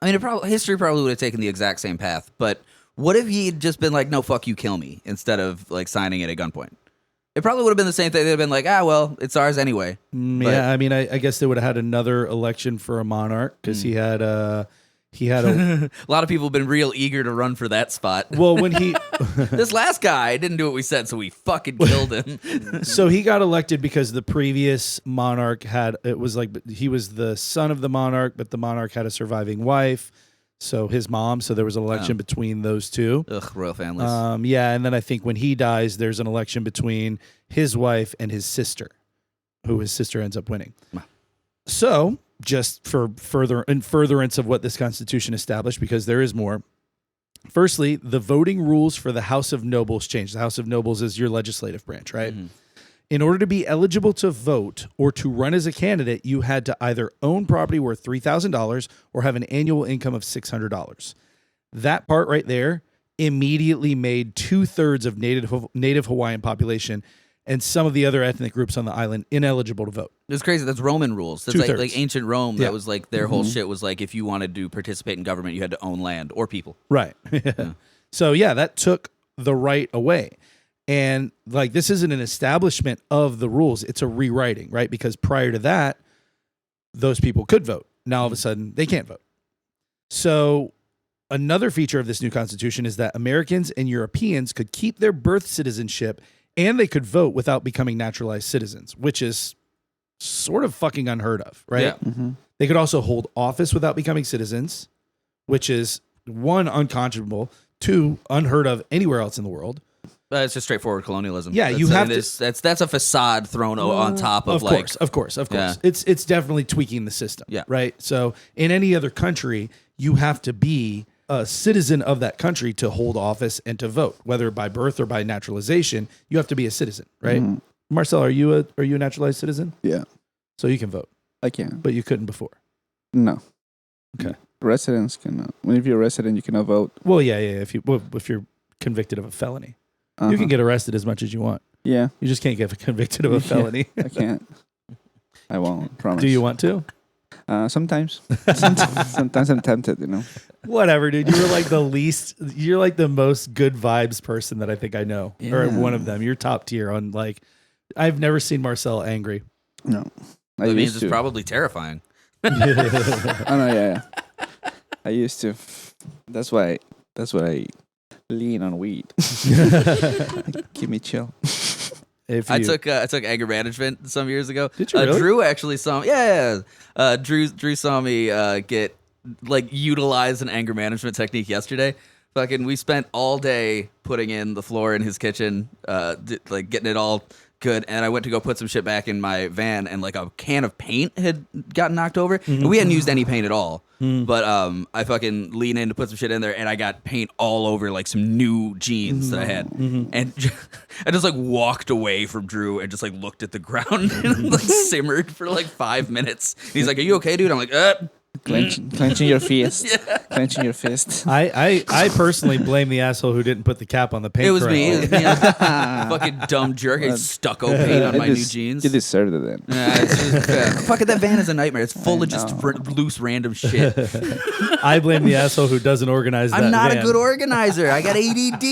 I mean, history probably would have taken the exact same path, but what if he'd just been like, no, fuck you, kill me, instead of, like, signing it at gunpoint? It probably would have been the same thing. They'd have been like, well, it's ours anyway. Yeah, I mean, I guess they would have had another election for a monarch because he had a A lot of people have been real eager to run for that spot. well, when he This last guy didn't do what we said, so we fucking killed him. so he got elected because the previous monarch he was the son of the monarch, but the monarch had a surviving wife, so his mom. So there was an election between those two. Ugh, royal families. Yeah, and then I think when he dies, there's an election between his wife and his sister, who his sister ends up winning. Wow. So, just for furtherance of what this Constitution established, because there is more. Firstly, the voting rules for the House of Nobles changed. The House of Nobles is your legislative branch, right? Mm-hmm. In order to be eligible to vote or to run as a candidate, you had to either own property worth $3,000 or have an annual income of $600. That part right there immediately made 2/3 of native Hawaiian population and some of the other ethnic groups on the island ineligible to vote. It's crazy. That's Roman rules. That's like ancient Rome. Yeah. That was like their whole shit was like if you wanted to participate in government, you had to own land or people. Right. Yeah. So yeah, that took the right away. And like this isn't an establishment of the rules. It's a rewriting, right? Because prior to that, those people could vote. Now all of a sudden they can't vote. So another feature of this new constitution is that Americans and Europeans could keep their birth citizenship and they could vote without becoming naturalized citizens, which is sort of fucking unheard of, right? Yeah. Mm-hmm. They could also hold office without becoming citizens, which is one, unconscionable, two, unheard of anywhere else in the world. It's just straightforward colonialism. Yeah, you have to. That's a facade thrown on top of like. Of course. Yeah. It's definitely tweaking the system. Yeah. Right. So in any other country, you have to be a citizen of that country to hold office and to vote, whether by birth or by naturalization. You have to be a citizen, right? Mm-hmm. Marcel, are you a naturalized citizen? Yeah, So you can vote, I can. but you couldn't before. No. Okay. Residents cannot. If you're a resident, you cannot vote. Well, yeah. If you're convicted of a felony, you can get arrested as much as you want. Yeah, You just can't get convicted of a felony. I can't. I won't. Promise. Do you want to? Sometimes. Sometimes I'm tempted. Whatever, dude. You're like you're like the most good vibes person that I think I know. Or Yeah. one of them. You're top tier on like, I've never seen Marcel angry. No. That means it's probably terrifying. Oh no, yeah. I used to. That's why I lean on weed. Keep me chill. I took anger management some years ago. Did you really? Drew actually saw me. Yeah. Drew saw me utilize an anger management technique yesterday. Fucking, we spent all day putting in the floor in his kitchen, getting it all good. And I went to go put some shit back in my van, and like a can of paint had gotten knocked over. Mm-hmm. And we hadn't used any paint at all. But I fucking leaned in to put some shit in there, and I got paint all over like some new jeans that I had. And I just like walked away from Drew and just like looked at the ground and like simmered for like 5 minutes. And he's like, "Are you okay, dude?" I'm like, Clenching your fist. Yeah. Clenching your fist. I personally blame the asshole who didn't put the cap on the paint. It was me. correctly. Fucking dumb jerk. I stucco paint on my new jeans. You deserved it then. Fucking that van is a nightmare. It's full of just loose random shit. I blame the asshole who doesn't organize that I'm not van. a good organizer. I got ADD.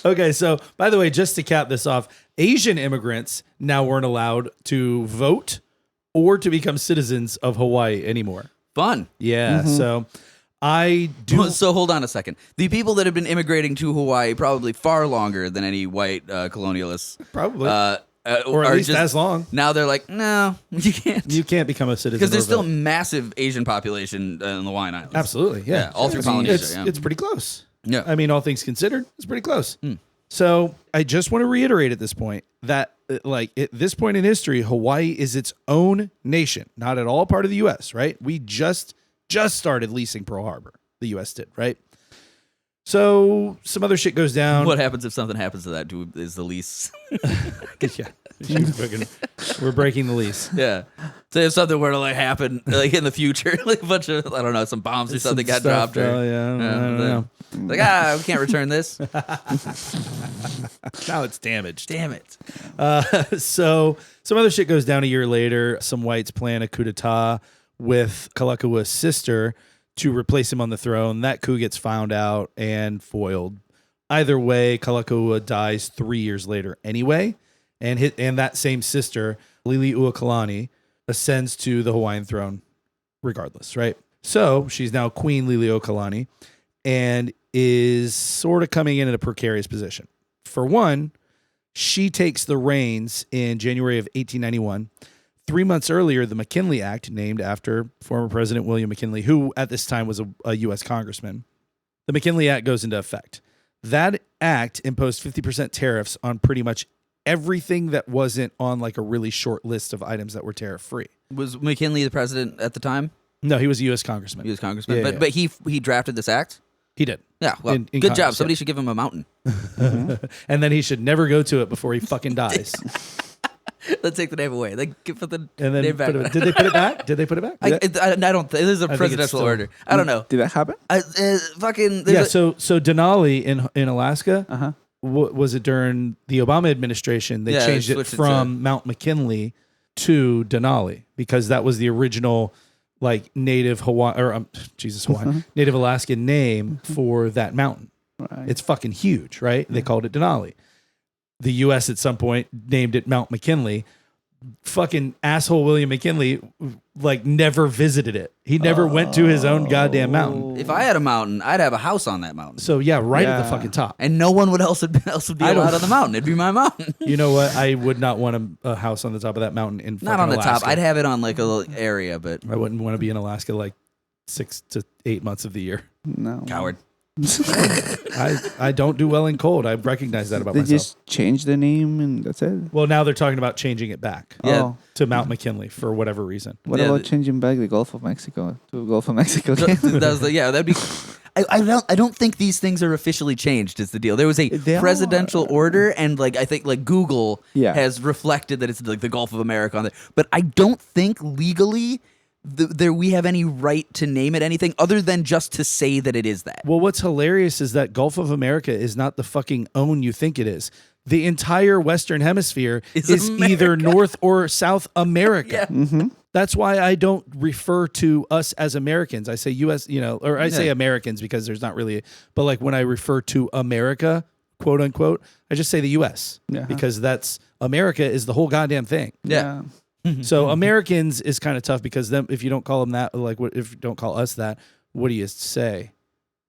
Okay, so by the way, just to cap this off, Asian immigrants now weren't allowed to vote or to become citizens of Hawaii anymore. Fun. Yeah, so I do. So hold on a second. The people that have been immigrating to Hawaii probably far longer than any white colonialists. Probably. Or at least as long. Now they're like, no, you can't. You can't become a citizen. Because there's or still vote. massive Asian population in the Hawaiian Islands. Absolutely, yeah. all through Polynesia. It's pretty close. Yeah. I mean, all things considered, it's pretty close. So I just want to reiterate at this point that, like, at this point in history, Hawaii is its own nation, not at all part of the U.S., right? We just started leasing Pearl Harbor. The U.S. did, right? So some other shit goes down. What happens if something happens to that dude is the lease? Yeah. We're breaking the lease. Yeah. So if something were to like happen like in the future, like a bunch of I don't know, some bombs or something got dropped. Or, Oh yeah, I don't know. Like we can't return this. Now it's damaged. Damn it. So some other shit goes down a year later. Some whites plan a coup d'etat with Kalaka's sister to replace him on the throne. That coup gets found out and foiled. Either way, Kalakaua dies 3 years later anyway, and that same sister, Liliuokalani, ascends to the Hawaiian throne regardless, right? So she's now Queen Liliuokalani and is sort of coming in a precarious position. For one, she takes the reins in January of 1891. 3 months earlier, the McKinley Act, named after former President William McKinley, who at this time was a U.S. congressman, the McKinley Act goes into effect. That act imposed 50% tariffs on pretty much everything that wasn't on like a really short list of items that were tariff free. Was McKinley the president at the time? No, he was a U.S. congressman. He was congressman, Yeah, but he drafted this act. He did. Yeah, well, In good Congress, job. Somebody should give him a mountain. And then he should never go to it before he fucking dies. Let's take the name away. Like, put the And then name back. did they put it back? Did they put it back? I don't think this is a think it's presidential still- order. I don't know. Did that happen? Fucking Yeah. So Denali in Alaska. Uh-huh. Was it during the Obama administration? They Yeah, changed they it switched it from Mount McKinley to Denali because that was the original like native Hawaii native Alaskan name for that mountain. Right. It's fucking huge, right? They called it Denali. The U.S. at some point named it Mount McKinley. Fucking asshole William McKinley like never visited it. He never went to his own goddamn mountain. If I had a mountain, I'd have a house on that mountain, So yeah, right at the Yeah. fucking top. and no one would else would be I don't- allowed on the mountain. It'd be my mountain. You know what? I would not want a house on the top of that mountain in Not on the Alaska. top. I'd have it on like a little area, but I wouldn't want to be in Alaska like 6 to 8 months of the year. No. coward. I don't do well in cold. I recognize that about They myself. just changed the name and that's it. Well, now they're talking about changing it back Yeah. Oh. to Mount McKinley for whatever reason. What Yeah, about changing back the Gulf of Mexico to Gulf of Mexico? That'd be. I don't think these things are officially changed. Is the deal? There was a They presidential are. order, and like I think like Google Yeah. has reflected that it's like the Gulf of America on there. But I don't think legally there we have any right to name it anything other than just to say that it is that. Well, what's hilarious is that Gulf of America is not the fucking own you think it is. The entire Western Hemisphere is either North or South America. Yeah. That's why I don't refer to us as Americans. I say U.S., or I say Americans because there's not really, but like when I refer to America, quote unquote, I just say the U.S. Yeah. because that's America is the whole goddamn thing. Yeah. So Americans is kind of tough because them if you don't call them that, like what if you don't call us that, what do you say?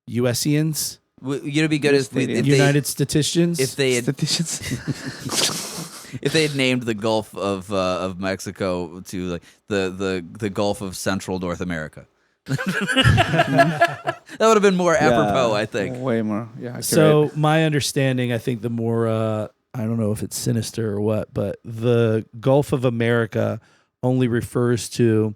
USians, It'd be good if United Statisticians. if they had Statisticians. if they had named the Gulf of Mexico to like the Gulf of Central North America. That would have been more apropos, I think. Way more. Yeah. Accurate. So my understanding, I think the more I don't know if it's sinister or what, but the Gulf of America only refers to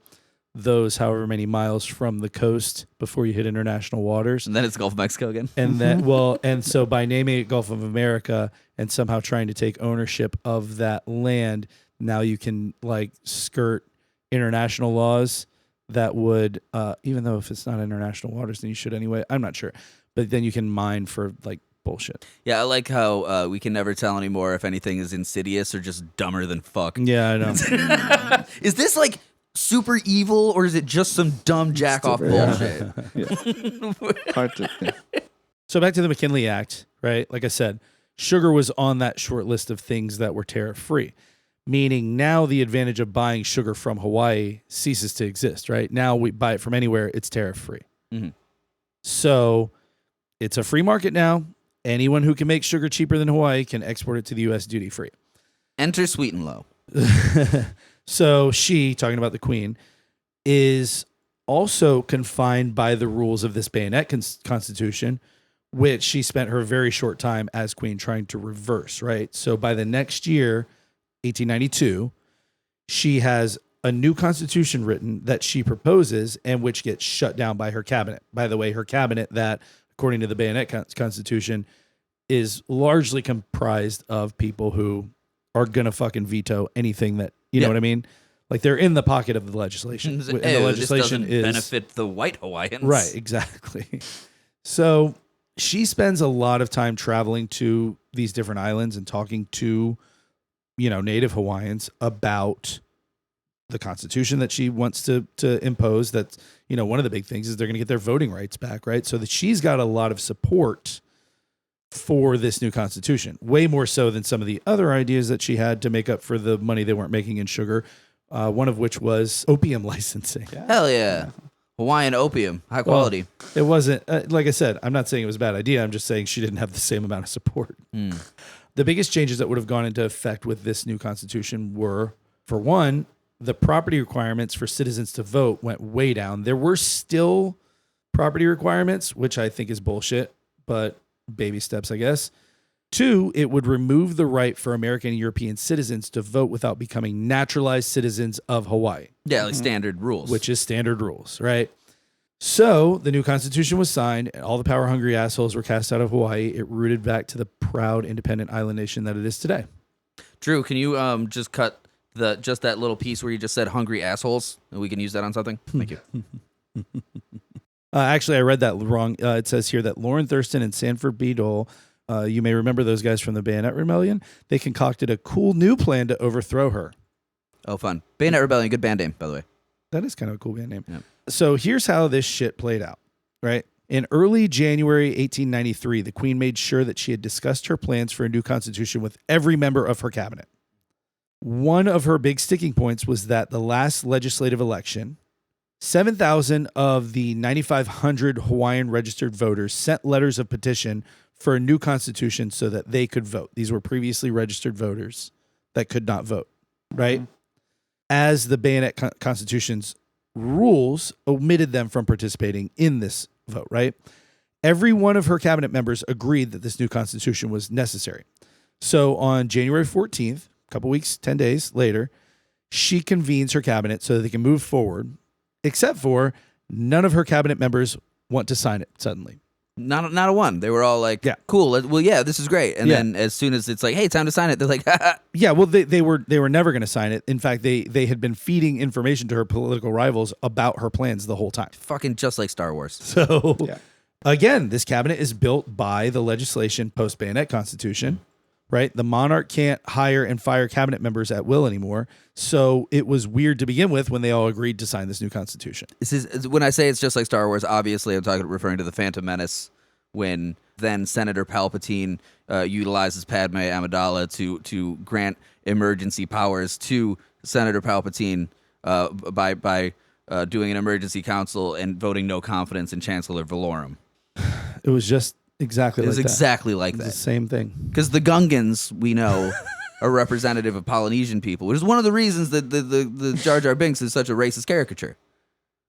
those however many miles from the coast before you hit international waters. And then it's Gulf of Mexico again. And that and so by naming it Gulf of America and somehow trying to take ownership of that land, now you can like skirt international laws that would even though if it's not international waters, then you should anyway. I'm not sure. But then you can mine for like bullshit. Yeah, I like how we can never tell anymore if anything is insidious or just dumber than fuck. Yeah, I know. Is this like super evil or is it just some dumb jack off bullshit? Hard to think. So back to the McKinley Act, right? Like I said, sugar was on that short list of things that were tariff free, meaning now the advantage of buying sugar from Hawaii ceases to exist, right? Now we buy it from anywhere, it's tariff free. Mhm. So it's a free market now. Anyone who can make sugar cheaper than Hawaii can export it to the U.S. duty free. Enter sweet and low. So she, talking about the queen, is also confined by the rules of this bayonet constitution, which she spent her very short time as queen trying to reverse, right? So by the next year, 1892, she has a new constitution written that she proposes and which gets shut down by her cabinet. By the way, her cabinet that, according to the bayonet constitution, is largely comprised of people who are gonna fucking veto anything that you know what I mean. Like they're in the pocket of the legislation, and the legislation this doesn't benefit the white Hawaiians, right? Exactly. So she spends a lot of time traveling to these different islands and talking to, Native Hawaiians about the Constitution that she wants to impose. That's, one of the big things is they're going to get their voting rights back, right? So that she's got a lot of support for this new Constitution, way more so than some of the other ideas that she had to make up for the money they weren't making in sugar. One of which was opium licensing. Hell yeah. Hawaiian opium, high quality. Well, it wasn't, like I said, I'm not saying it was a bad idea. I'm just saying she didn't have the same amount of support. The biggest changes that would have gone into effect with this new Constitution were, for one, the property requirements for citizens to vote went way down. There were still property requirements, which I think is bullshit, but baby steps, I guess. Two, it would remove the right for American and European citizens to vote without becoming naturalized citizens of Hawaii. Yeah, like standard rules. Which is standard rules, right? So the new Constitution was signed, and all the power-hungry assholes were cast out of Hawaii. It rooted back to the proud, independent island nation that it is today. Drew, can you just cut just that little piece where you just said hungry assholes, and we can use that on something? Thank you. Actually, I read that wrong. It says here that Lauren Thurston and Sanford B. Dole, you may remember those guys from the Bayonet Rebellion, they concocted a cool new plan to overthrow her. Oh, fun. Bayonet Rebellion, good band name, by the way. That is kind of a cool band name. Yep. So here's how this shit played out, right? In early January 1893, the Queen made sure that she had discussed her plans for a new constitution with every member of her cabinet. One of her big sticking points was that the last legislative election, 7,000 of the 9,500 Hawaiian registered voters sent letters of petition for a new constitution so that they could vote. These were previously registered voters that could not vote, right? As the Bayonet Constitution's rules omitted them from participating in this vote, right? Every one of her cabinet members agreed that this new constitution was necessary. So on January 14th, a couple weeks, 10 days later, she convenes her cabinet so that they can move forward, except for none of her cabinet members want to sign it suddenly. Not a one. They were all like, Yeah. cool. Well, yeah, this is great. And Yeah. then as soon as it's like, hey, time to sign it, they're like, Yeah, well, they were never going to sign it. In fact, they had been feeding information to her political rivals about her plans the whole time. fucking just like Star Wars. So, Yeah. again, this cabinet is built by the legislation post-Bayonet Constitution, right? The monarch can't hire and fire cabinet members at will anymore. So it was weird to begin with when they all agreed to sign this new constitution. This is when I say it's just like Star Wars. Obviously, I'm referring to the Phantom Menace, when then Senator Palpatine utilizes Padme Amidala to grant emergency powers to Senator Palpatine by doing an emergency council and voting no confidence in Chancellor Valorum. It was just exactly It was like that. exactly like It was that. the same thing. Because the Gungans, we know, are representative of Polynesian people, which is one of the reasons that the Jar Jar Binks is such a racist caricature.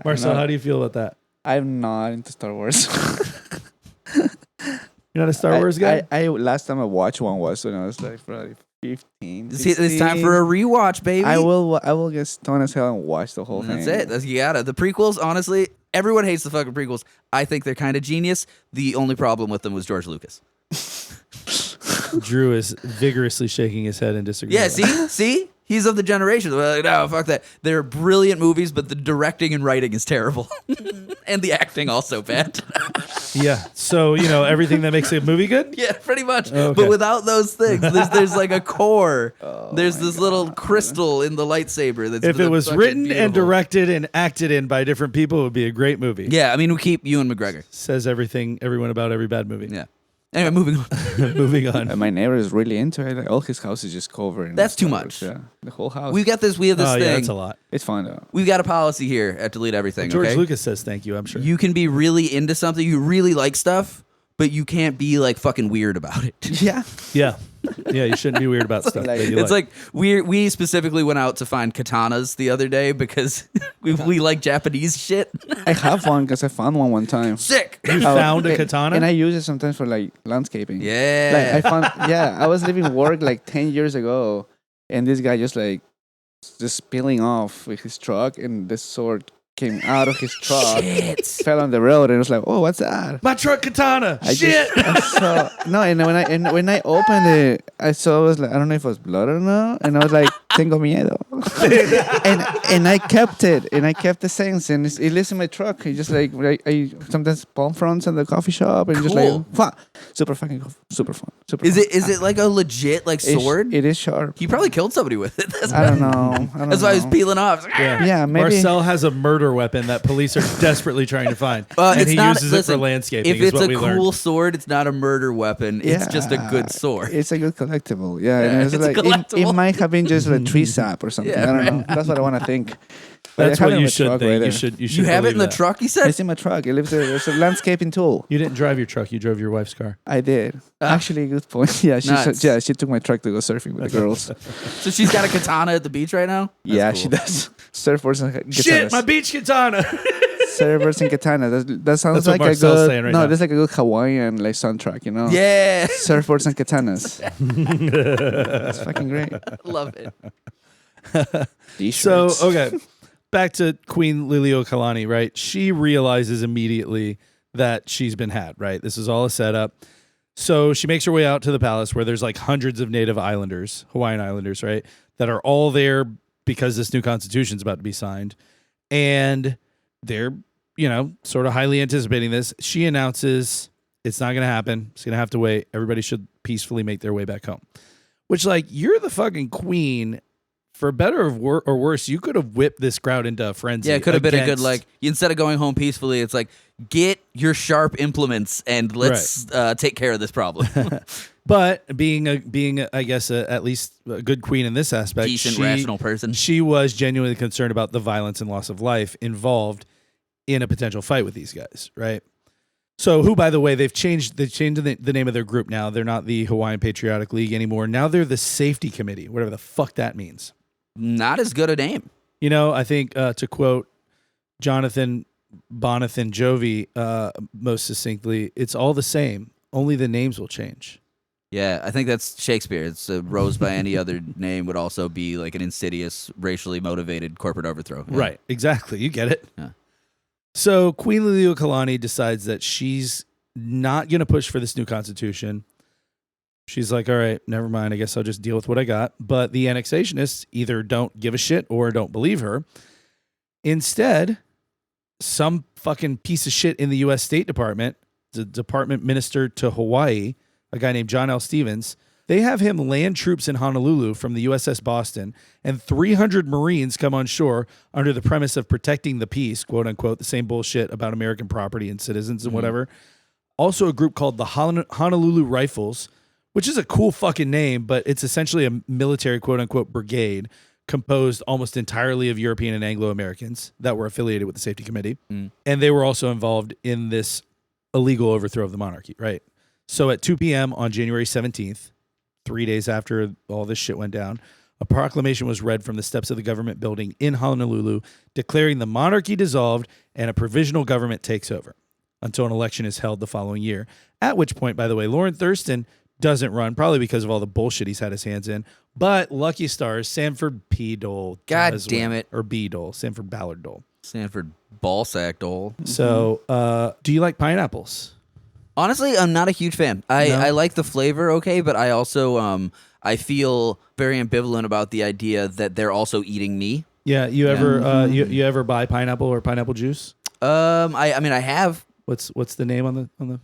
Marcel, know. how do you feel about that? I'm not into Star Wars. You're not a Star Wars guy? I last time I watched one was when I was like probably 15. See, it's time 16. for a rewatch, baby. I will get stoned as hell and watch the whole thing. That's it. You gotta. The prequels, honestly, everyone hates the fucking prequels. I think they're kind of genius. The only problem with them was George Lucas. Drew is vigorously shaking his head in disagreement. Yeah, see? He's of the generation. They're like, no, fuck that. They're brilliant movies, but the directing and writing is terrible. And the acting also bad. Yeah. So, everything that makes a movie good? Yeah, pretty much. Okay. But without those things, there's like a core. There's this little crystal in the lightsaber. If it was fucking written and beautiful. directed and acted in by different people, it would be a great movie. Yeah, I mean, we keep Ewan McGregor. Says everyone about every bad movie. Yeah. Anyway, moving on. Moving on. And my neighbor is really into it. Like, all his house is just covered. in That's too Star much. Wars. Yeah, the whole house. We have this Oh, thing. yeah, that's a lot. It's fun though. We've got a policy here at Delete Everything. George okay? Lucas says thank you, I'm sure. You can be really into something, you really like stuff, but you can't be like fucking weird about it. Yeah. Yeah. Yeah, you shouldn't be weird about stuff like- that you It's like we specifically went out to find katanas the other day because we like Japanese shit. I have one because I found one time. Sick. You found a katana? And I use it sometimes for like landscaping. Yeah. Like I found, I was leaving work like 10 years ago, and this guy just peeling off with his truck, and this sword came out of his truck, Shit. fell on the road, and I was like, "Oh, what's that?" My truck katana. Shit. I saw no, and when I opened it, I saw it was like I don't know if it was blood or not, and I was like, "Tengo miedo," and I kept it, and I kept the sense, and it lives in my truck. I just like I sometimes palm fronts in the coffee shop, and just Cool. like super fucking super fun. Super Is fun. it like a legit like sword? It is sharp. He probably killed somebody with it. That's I don't know. That's why he was peeling off. Yeah, maybe. Marcel has a murder weapon that police are desperately trying to find, and it's he not- uses listen, it for landscaping. If is it's what a we cool learned. sword, it's not a murder weapon. It's just a good sword. It's a good collectible. Yeah, and it's it's a like collectible. it might have been just a tree sap or something. Yeah, I don't know. That's what I want to think. But That's I have what it in you my should truck think. right You there. should. You have it in the believe that. truck, you said? It's in my truck. It lives there. It's a landscaping tool. You didn't drive your truck. You drove your wife's car. I did. Actually, good point. Yeah, Nuts. she took my truck to go surfing with the girls. So she's got a katana at the beach right now? Yeah, That's she cool. does. Surfboards and katanas. Shit, my beach katana. Surfboards and katana. That sounds That's what like a Marcel's good. saying right no, now. that's like a good Hawaiian like soundtrack. You know. Yeah. Surfboards and katanas. That's fucking great. Love it. So, T-shirts. okay. Back to Queen Liliuokalani, right? She realizes immediately that she's been had, right? This is all a setup. So she makes her way out to the palace where there's like hundreds of native islanders, Hawaiian islanders, right? That are all there because this new constitution's about to be signed. And they're, sort of highly anticipating this. She announces it's not going to happen. It's going to have to wait. Everybody should peacefully make their way back home. Which, like, you're the fucking queen. For better or worse, you could have whipped this crowd into a frenzy. Yeah, it could have been a good, against- like, instead of going home peacefully, it's like, get your sharp implements and let's take care of this problem. But being I guess, at least a good queen in this aspect, Decent, rational person. she was genuinely concerned about the violence and loss of life involved in a potential fight with these guys, right? So, who, by the way, they've changed the name of their group now. They're not the Hawaiian Patriotic League anymore. Now they're the Safety Committee, whatever the fuck that means. Not as good a name. I think to quote Jonathan Bonathan Jovi most succinctly, it's all the same. Only the names will change. Yeah, I think that's Shakespeare. It's Rose by any other name would also be like an insidious, racially motivated corporate overthrow. Yeah. Right, exactly. You get it. Yeah. So Queen Liliuokalani decides that she's not going to push for this new constitution. She's like, all right, never mind. I guess I'll just deal with what I got. But the annexationists either don't give a shit or don't believe her. Instead, some fucking piece of shit in the U.S. State Department, the department minister to Hawaii, a guy named John L. Stevens, they have him land troops in Honolulu from the USS Boston, and 300 Marines come on shore under the premise of protecting the peace, quote unquote, the same bullshit about American property and citizens and whatever. Also a group called the Honolulu Rifles, which is a cool fucking name, but it's essentially a military, quote unquote, brigade composed almost entirely of European and Anglo-Americans that were affiliated with the Safety Committee. And they were also involved in this illegal overthrow of the monarchy, right? So at 2 p.m. on January 17th, 3 days after all this shit went down, a proclamation was read from the steps of the government building in Honolulu declaring the monarchy dissolved and a provisional government takes over until an election is held the following year. At which point, by the way, Lauren Thurston doesn't run, probably because of all the bullshit he's had his hands in. But lucky stars, Sanford P. Dole. God does damn win. it. Or B. Dole, Sanford Ballard Dole. Sanford Ballsack Dole. So, do you like pineapples? Honestly, I'm not a huge fan. I like the flavor, okay, but I also I feel very ambivalent about the idea that they're also eating me. Yeah, you ever you ever buy pineapple or pineapple juice? I mean I have. What's the name on the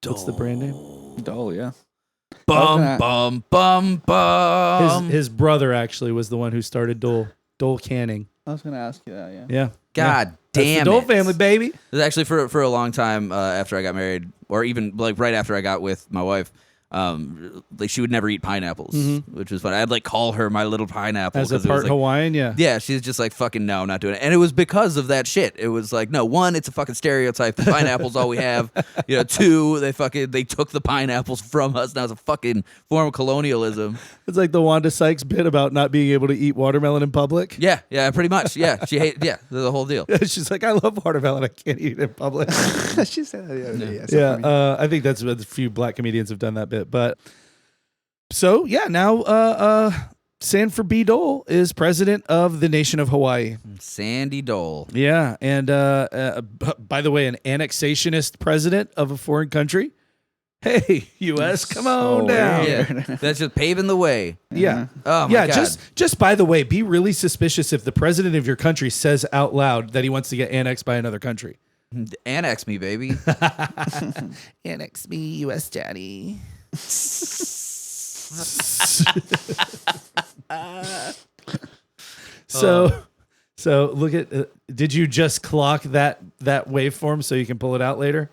what's the brand name? Dole, yeah. Bum. His brother actually was the one who started Dole Canning. I was gonna ask you that, yeah. Yeah. God That's damn the Dole it. family, baby. It was actually for a long time after I got married, or even like right after I got with my wife. Like she would never eat pineapples, which was fun. I'd like call her my little pineapple As a 'cause it was part like, Hawaiian, yeah. yeah, she's just like fucking no, I'm not doing it. And it was because of that shit. It was like, no, one, it's a fucking stereotype. The pineapple's all we have. Two, they took the pineapples from us. Now it's a fucking form of colonialism. It's like the Wanda Sykes bit about not being able to eat watermelon in public. Yeah, pretty much. Yeah, she hate. Yeah, the whole deal. She's like, I love watermelon. I can't eat it in public. She said that the other day. Yeah, so funny. I think that's a few black comedians have done that bit. But so yeah, now Sanford B. Dole is president of the nation of Hawaii. Sandy Dole. Yeah, and by the way, an annexationist president of a foreign country. Hey, U.S., come on down. Yeah, that's just paving the way. Yeah. Oh my God. Just by the way, be really suspicious if the president of your country says out loud that he wants to get annexed by another country. Annex me, baby. Annex me, U.S. daddy. So look at. Did you just clock that waveform so you can pull it out later?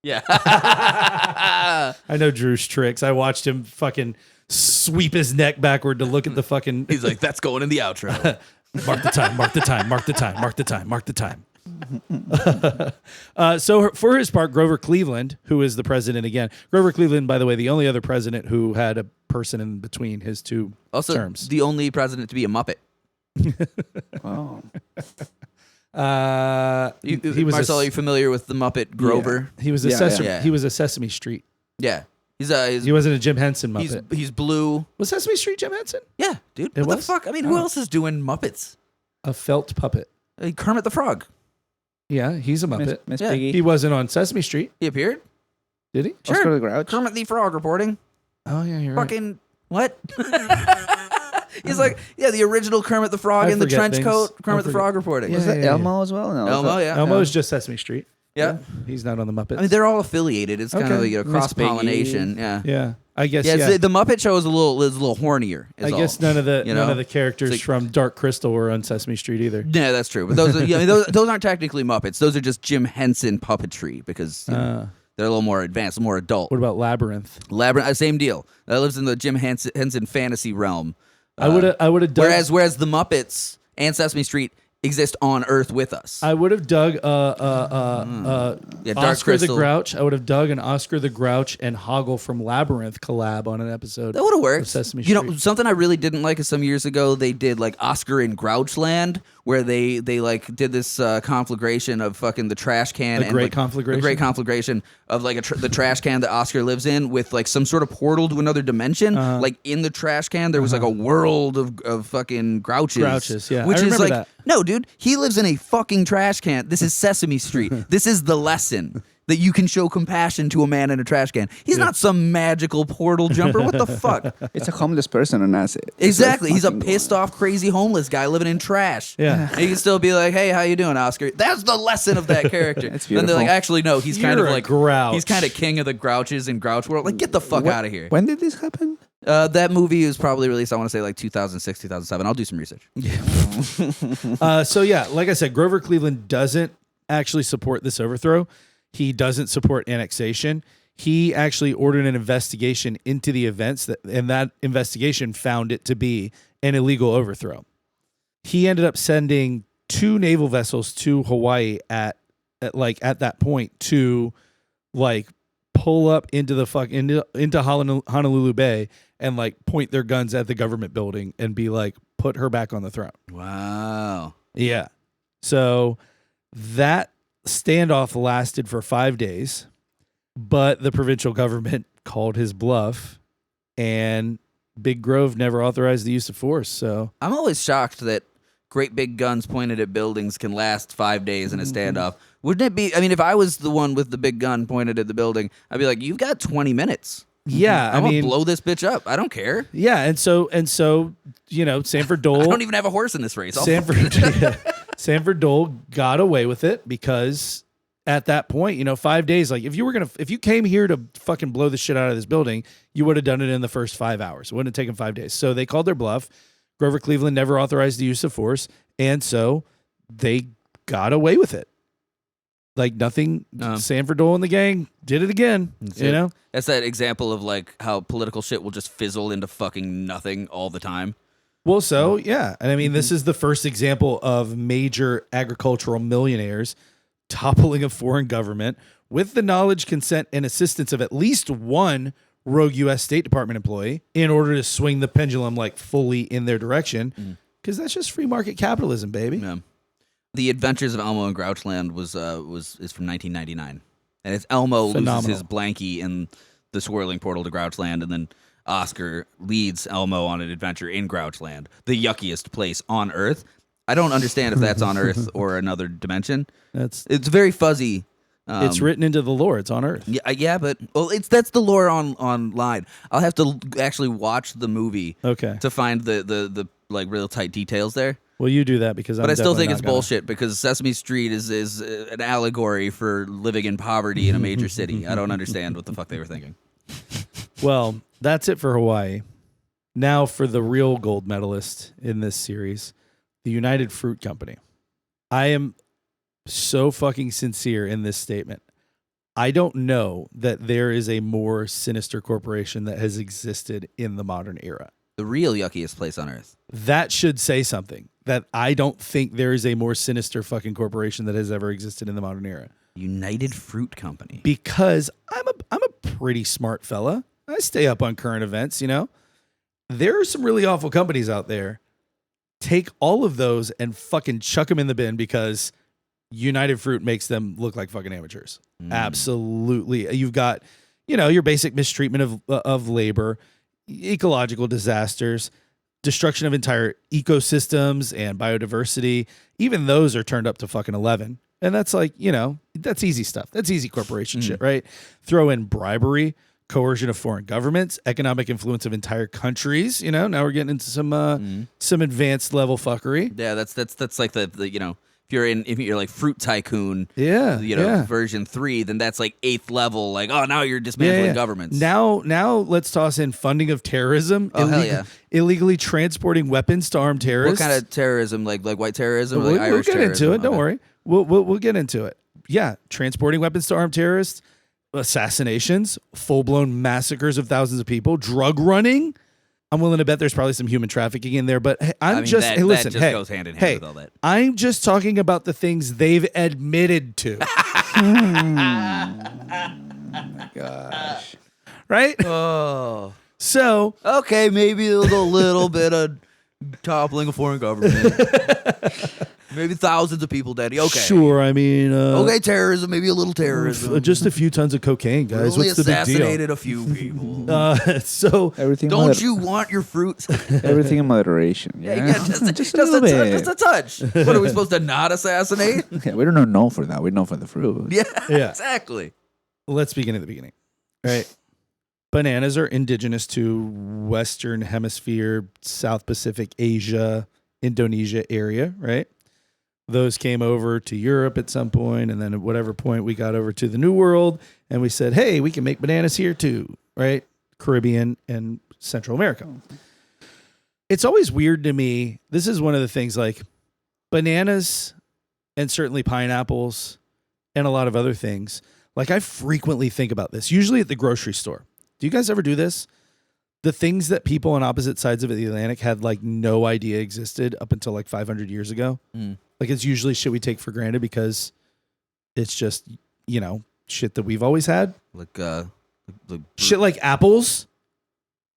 Yeah. I know Drew's tricks. I watched him fucking sweep his neck backward to look at the fucking. He's like, that's going in the outro. Mark the time. Mark the time. Mark the time. Mark the time. Mark the time. So for his part, Grover Cleveland, who is the president again, Grover Cleveland, by the way, the only other president who had a person in between his two terms. The only president to be a Muppet. Oh. He was Marcel, are you familiar with the Muppet Grover? He was a He was a Sesame Street. Yeah. He wasn't a Jim Henson Muppet. He's blue. Was Sesame Street Jim Henson? Yeah, dude. It What the was? fuck? I mean, who else is doing Muppets? A felt puppet. Kermit the Frog. Yeah, he's a Muppet. Miss Yeah. Piggy. He wasn't on Sesame Street, He appeared? did he? Sure. Oscar the Grouch. Kermit the Frog reporting. Oh yeah, you're right. Fucking what? He's like, yeah, the original Kermit the Frog I in the forget trench things. coat. I Kermit the forget. Frog reporting. Was that yeah. Elmo as well? No. Elmo, yeah. Elmo's just Sesame Street. Yeah. He's not on the Muppets. I mean, they're all affiliated. It's kind of Okay. like a Miss cross-pollination. Piggy. Yeah. yeah, I guess. Yeah, Yeah, the Muppet Show is a little hornier. I guess none of the you know? none of the characters It's like- from Dark Crystal were on Sesame Street either. Yeah, that's true. But those, are, I mean, those aren't technically Muppets. Those are just Jim Henson puppetry because you know, they're a little more advanced, more adult. What about Labyrinth? Labyrinth, same deal. That lives in the Jim Henson fantasy realm. I would have dug. Whereas the Muppets and Sesame Street exist on Earth with us. I would have dug Dark Oscar Crystal. the Grouch. I would have dug an Oscar the Grouch and Hoggle from Labyrinth collab on an episode. That would have worked. of Sesame You know, Street. something I really didn't like is some years ago they did like Oscar in Grouchland, where they like did this conflagration of fucking the trash can. The Great like, Conflagration? The Great Conflagration of like the trash can that Oscar lives in with like some sort of portal to another dimension. Like in the trash can, there was like a world of fucking Grouches. Grouches, yeah. Which I is remember like, that. no, dude, he lives in a fucking trash can. This is Sesame Street. This is the lesson. That you can show compassion to a man in a trash can. He's not some magical portal jumper. What the fuck? It's a homeless person on acid. Exactly. He's a pissed off, crazy homeless guy living in trash. Yeah. And you can still be like, hey, how you doing, Oscar? That's the lesson of that character. It's Then they're beautiful. like, actually, no, he's kind You're of a like grouch. He's kind of king of the Grouches in Grouch World. Like, get the fuck out of here. When did this happen? That movie was probably released, I want to say, like 2006, 2007. I'll do some research. So yeah, like I said, Grover Cleveland doesn't actually support this overthrow. He doesn't support annexation. He actually ordered an investigation into the events and that investigation found it to be an illegal overthrow. He ended up sending 2 naval vessels to Hawaii at that point to like pull up into the into Honolulu Bay and like point their guns at the government building and be like, put her back on the throne. Wow. Yeah. So that standoff lasted for 5 days, but the provincial government called his bluff and Big Grove never authorized the use of force. So I'm always shocked that great big guns pointed at buildings can last 5 days in a standoff. Wouldn't it be? I mean, if I was the one with the big gun pointed at the building, I'd be like, you've got 20 minutes. yeah, I'm I mean, gonna blow this bitch up. I don't care. yeah. And so, you know, Sanford Dole, I don't even have a horse in this race. Sanford Dole got away with it because at that point, you know, 5 days, like if you came here to fucking blow the shit out of this building, you would have done it in the first 5 hours. It wouldn't have taken 5 days. So they called their bluff. Grover Cleveland never authorized the use of force. And so they got away with it. Like nothing, Sanford Dole and the gang did it again. You know? That's that example of like how political shit will just fizzle into fucking nothing all the time. Well, so, yeah. And I mean, this is the first example of major agricultural millionaires toppling a foreign government with the knowledge, consent, and assistance of at least one rogue U.S. State Department employee in order to swing the pendulum like fully in their direction. Because that's just free market capitalism, baby. Yeah. The Adventures of Elmo in Grouchland is from 1999, and it's Elmo Phenomenal. loses his blankie in the swirling portal to Grouchland, and then Oscar leads Elmo on an adventure in Grouchland, the yuckiest place on Earth. I don't understand if that's on Earth or another dimension. It's very fuzzy. It's written into the lore. It's on Earth. Yeah, but that's the lore online. I'll have to actually watch the movie to find the like real tight details there. Well, you do that because I still think it's bullshit because Sesame Street is an allegory for living in poverty in a major city. I don't understand what the fuck they were thinking. Well, that's it for Hawaii. Now for the real gold medalist in this series, the United Fruit Company. I am so fucking sincere in this statement. I don't know that there is a more sinister corporation that has existed in the modern era. The real yuckiest place on Earth. That should say something. That I don't think there is a more sinister fucking corporation that has ever existed in the modern era. United Fruit Company. Because I'm a pretty smart fella. I stay up on current events, you know. There are some really awful companies out there. Take all of those and fucking chuck them in the bin because United Fruit makes them look like fucking amateurs. Absolutely. You've got, your basic mistreatment of labor, ecological disasters, destruction of entire ecosystems and biodiversity. Even those are turned up to fucking 11. And that's like, that's easy stuff. That's easy corporation shit, right? Throw in bribery, coercion of foreign governments, economic influence of entire countries. Now we're getting into some advanced level fuckery. Yeah, that's like the if you're like Fruit Tycoon, version 3, then that's like 8th level. Like, oh, now you're dismantling governments. Now let's toss in funding of terrorism. Hell yeah. Illegally transporting weapons to arm terrorists. What kind of terrorism? Like white terrorism? We'll, like Irish we'll get terrorism? into it. Don't worry. We'll get into it. Yeah, transporting weapons to armed terrorists, assassinations, full-blown massacres of thousands of people, drug running. I'm willing to bet there's probably some human trafficking in there, but that just goes hand in hand with all that. I'm just talking about the things they've admitted to. Oh my gosh. Right? Oh. So. Okay, maybe a little bit of toppling a foreign government. Maybe thousands of people dead. Okay. Sure, I mean... okay, terrorism, maybe a little terrorism. Just a few tons of cocaine, guys. Really What's the big deal? Assassinated a few people. So... Everything don't you want your fruits? Everything in moderation. Yeah, just a bit. Just a touch. What, are we supposed to not assassinate? Yeah, we don't know for that. We know for the fruit. Yeah, exactly. Let's begin at the beginning. All right. Bananas are indigenous to Western Hemisphere, South Pacific, Asia, Indonesia area, right? Those came over to Europe at some point, and then at whatever point we got over to the New World, and we said, hey, we can make bananas here too, right? Caribbean and Central America. It's always weird to me. This is one of the things, like bananas and certainly pineapples and a lot of other things. Like, I frequently think about this, usually at the grocery store. Do you guys ever do this? The things that people on opposite sides of the Atlantic had like no idea existed up until like 500 years ago. Like, it's usually shit we take for granted because it's just, shit that we've always had. Like shit like apples.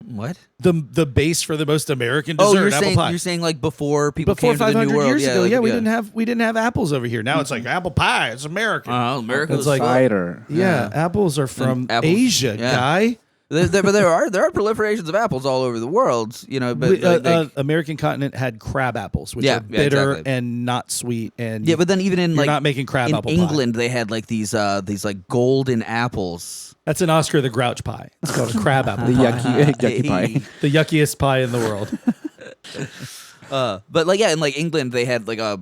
What? The base for the most American dessert, apple pie. You're saying like before people came to the New 500 World. years ago, like, we didn't have apples over here. Now it's like apple pie. It's American. America it's like cider. Yeah, apples are from Asia, guy. But there are proliferations of apples all over the world, But American continent had crab apples, which are bitter and not sweet, and but then even in you're not making crab in apple England, pie. they had like these like golden apples. That's an Oscar the Grouch pie. It's called a crab apple The pie. yucky pie. The yuckiest pie in the world. But like in like England, they had like a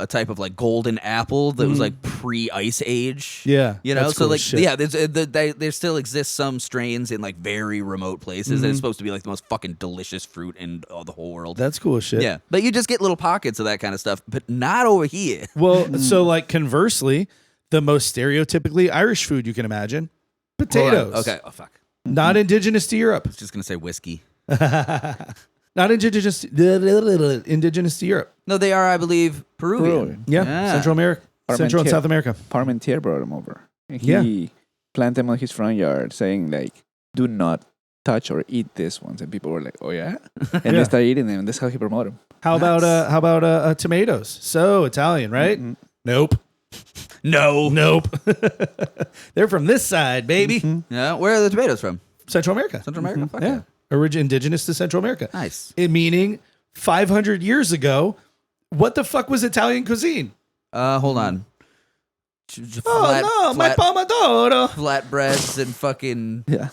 type of like golden apple that was like pre-ice age. Yeah, so cool like shit. there still exists some strains in like very remote places. And it's supposed to be like the most fucking delicious fruit in the whole world. That's cool as shit. Yeah, but you just get little pockets of that kind of stuff, but not over here. Well, so like conversely, the most stereotypically Irish food you can imagine, potatoes. Okay. Oh fuck. Not indigenous to Europe. I was just gonna say whiskey. Not indigenous to Europe. No, they are, I believe, Peruvian. Yeah. Central America, Central and South America. Parmentier brought him over. And he planted them on his front yard, saying like, "Do not touch or eat this ones." And people were like, "Oh yeah," and they started eating them. And that's how he promoted them. How about tomatoes? So Italian, right? Nope. Nope. They're from this side, baby. Yeah. Where are the tomatoes from? Central America. Central America. Fuck yeah. indigenous to Central America. Nice. It meaning 500 years ago, what the fuck was Italian cuisine? Hold on. My pomodoro. Flatbreads and fucking Yeah.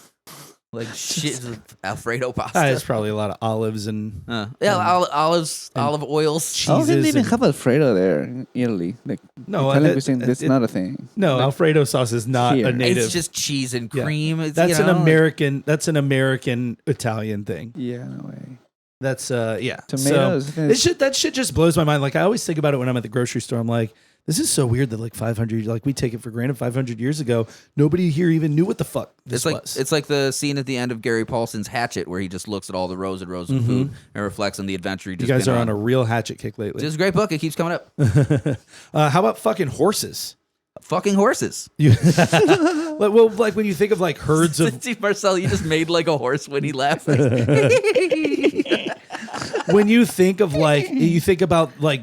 like shit, Alfredo pasta. It's probably a lot of olives and olives, olive oils. Oh, they cheeses. didn't and- have Alfredo there in Italy. Like No, Italian that- cuisine, that's not a thing. No, Alfredo sauce is not Here. a native. It's just cheese and Yeah. cream. It's, That's you know, an American. That's an American Italian thing. Yeah, no way. That's yeah. Tomatoes, I So think that shit just blows my mind. Like I always think about it when I'm at the grocery store. I'm like, this is so weird that like 500, like we take it for granted. 500 years ago, nobody here even knew what the fuck this was. It's like the scene at the end of Gary Paulson's Hatchet, where he just looks at all the rows and rows of food and reflects on the adventure. You guys are on a real hatchet kick lately. It's a great book. It keeps coming up. How about fucking horses? Fucking horses. Like when you think of like herds of See, Marcel, you just made like a horse when he laughed. when you think of like you think about like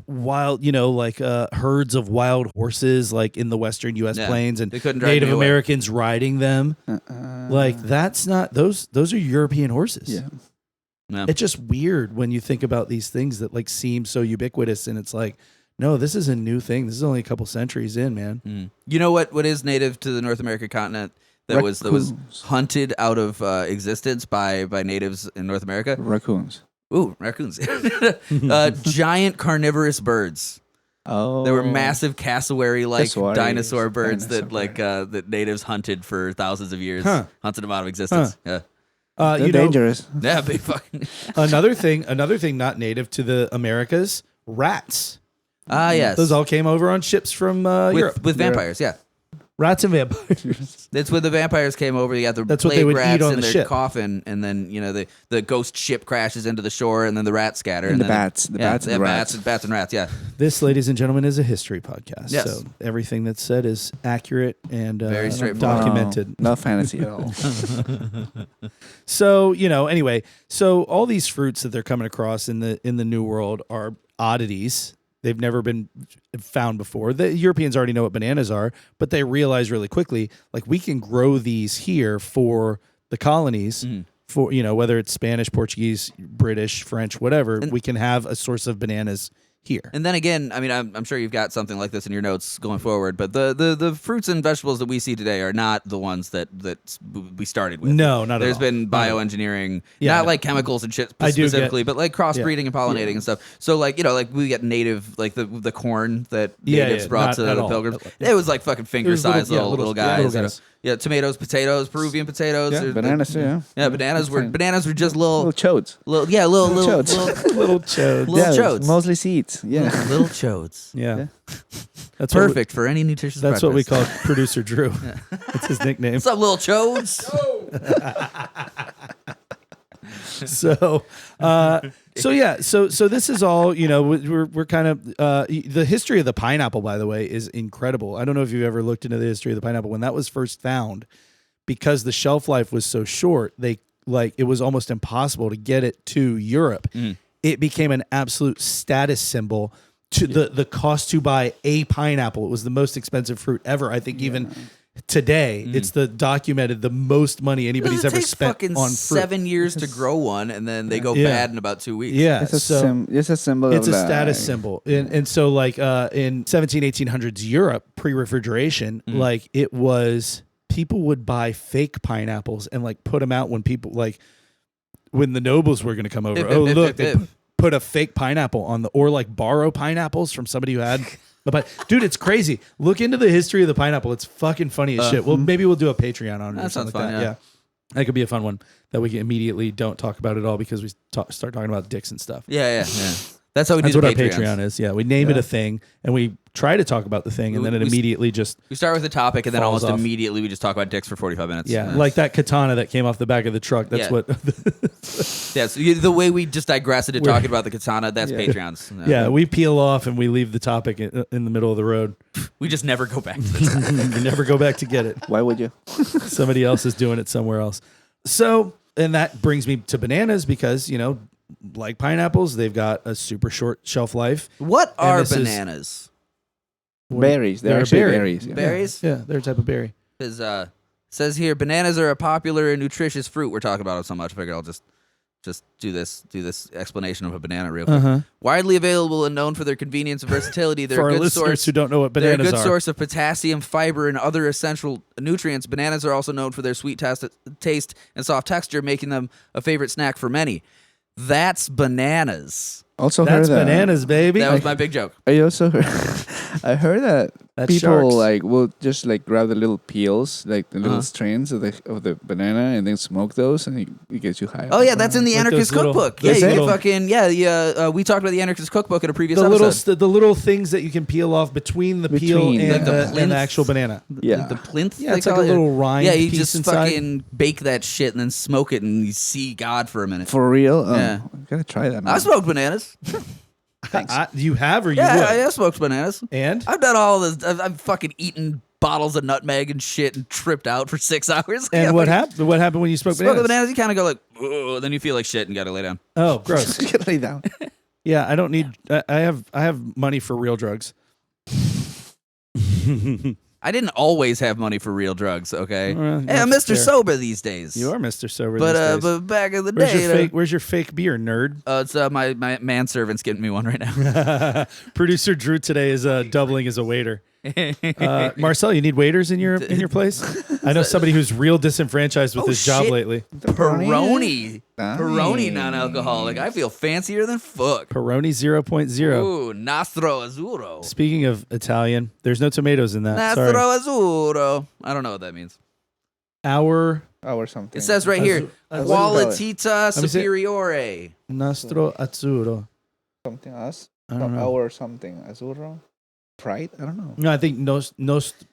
wild, like herds of wild horses like in the western US Yeah. plains and They couldn't drive Native me away. Americans riding them. Like that's not those are European horses. Yeah. No. It's just weird when you think about these things that like seem so ubiquitous and it's like, no, this is a new thing. This is only a couple centuries in, man. You know what is native to the North American continent that was Raccoons. hunted out of existence by natives in North America? Raccoons. Ooh, raccoons. Giant carnivorous birds. Oh. They were massive cassowary-like Cassowaries. dinosaur birds that Dinosaur. that natives hunted for thousands of years. Huh. Hunted them out of existence. Yeah. They're dangerous. Yeah, big fucking. Another thing not native to the Americas, rats. Ah, yes. Those all came over on ships from Europe. with vampires, yeah. Rats and vampires. That's when the vampires came over. You got the That's what plague they would rats eat on in the their ship. coffin, and then the ghost ship crashes into the shore, and then the rats scatter. And the then bats. The bats and the rats. Bats and rats. Yeah, This, ladies and gentlemen, is a history podcast. Yes. So everything that's said is accurate and Very straightforward. documented. No fantasy at all. So, anyway, so all these fruits that they're coming across in the New World are oddities. They've never been found before. The Europeans already know what bananas are, but they realize really quickly, like we can grow these here for the colonies, for whether it's Spanish, Portuguese, British, French, whatever. We can have a source of bananas here. and then again, I mean, I'm sure you've got something like this in your notes going forward, but the fruits and vegetables that we see today are not the ones that we started with. No, not at There's all. been bioengineering, Yeah, not no. like chemicals and shit I do get- specifically, but like crossbreeding and pollinating and stuff. So like like we get native, like the corn that natives brought not to at the all. pilgrims. It was like fucking finger sized little- little yeah, guys. little guys. Yeah, tomatoes, potatoes, Peruvian potatoes. Yeah, There's- bananas too, yeah. Yeah, bananas were just little Little chodes. little chodes. Little chodes. Little Yeah, chodes. mostly seeds. Yeah. little chodes. Yeah. That's what we- Perfect for any nutritious That's what we breakfast. call producer Drew. That's his nickname. What's up, little chodes? So this is all, we're kind of, the history of the pineapple, by the way, is incredible. I don't know if you've ever looked into the history of the pineapple. When that was first found, because the shelf life was so short, it was almost impossible to get it to Europe. It became an absolute status symbol to the cost to buy a pineapple. It was the most expensive fruit ever. I think even today, it's the most money anybody's It ever takes spent fucking on fruit. 7 years to grow one, and then they go Yeah. bad in about 2 weeks. Yeah, It's a, so it's a symbol it's of a status like- symbol. And so like in 1800s Europe, pre-refrigeration, like it was people would buy fake pineapples and like put them out when people like when the nobles were going to come over. If, Oh, if, look, if, they if. put a fake pineapple on or like borrow pineapples from somebody who had but dude, it's crazy. Look into the history of the pineapple. It's fucking funny as shit. Well, maybe we'll do a Patreon on it or That something sounds like fun, that. yeah. That could be a fun one that we immediately don't talk about at all because we start talking about dicks and stuff. Yeah. That's how we That's do what the our Patreons. Patreon is. Yeah, we name it a thing, and we try to talk about the thing, and then it We- immediately just We start with a topic, and then Falls almost off. immediately we just talk about dicks for 45 minutes. like that katana that came off the back of the truck. That's Yeah. what. So the way we just digress into talking about the katana, that's Patreons. Yeah, we peel off and we leave the topic in the middle of the road. We just never go back to the You never go back to get it. Why would you? Somebody else is doing it somewhere else. So, and that brings me to bananas because like pineapples, they've got a super short shelf life. What And are this is- bananas? Berries. They're They're a actually berry. berries. Yeah. Berries? Yeah, they're a type of berry. Because Says here, bananas are a popular and nutritious fruit. We're talking about it so much. I figured I'll just do this explanation of a banana real quick. Widely available and known for their convenience and versatility, they're For a our good listeners source. who don't know what They're a bananas good are. source of potassium, fiber, and other essential nutrients. Bananas are also known for their sweet taste and soft texture, making them a favorite snack for many. That's bananas. Also That's heard that. bananas, baby. That was my big joke. I also heard, I heard that That's people sharks. like will just like grab the little peels, like the little strands of the banana, and then smoke those, and it gets you high. Oh yeah, that's in the Like Anarchist those little- Cookbook. those Yeah, you little- fucking we talked about the Anarchist Cookbook in a previous the episode. little things that you can peel off between the peel Between, and, like the and plinth. the actual banana. Yeah. The plinth. Yeah, they it's like call a it? little rind Yeah, you piece just inside. fucking bake that shit and then smoke it, and you see God for a minute. For real? Oh, Yeah. I gotta try that. I Now. smoked bananas. You have or you Yeah, would? I smoked bananas. And I've done all this. I've fucking eaten bottles of nutmeg and shit and tripped out for 6 hours. and Yeah, what like, happened? What happened when you smoked Smoke the bananas? bananas, you kind of go like, "Ugh," then you feel like shit and gotta lay down. Oh, gross. Get lay down. Yeah, I don't need. I have money for real drugs. I didn't always have money for real drugs. Okay, Well, hey, I'm that's Mr. fair. Sober these days. You are Mr. Sober. but these days. but back in the where's day, your fake? Where's your fake beer, nerd? it's my manservant's getting me one right now. Producer Drew today is doubling as a waiter. Marcel, you need waiters in your place? I know somebody who's real disenfranchised with Oh, his job shit. lately. Peroni, Nice. Peroni non-alcoholic. I feel fancier than fuck. Peroni 0.0. Ooh, Nastro Azzurro. Speaking of Italian, there's no tomatoes in that. Nastro Sorry. Azzurro. I don't know what that means. Our Or something. It says right here, Qualità me see it. Superiore. Nastro Azzurro. something else. I don't know. Or something. Azzurro. Pride? I don't know. No, I think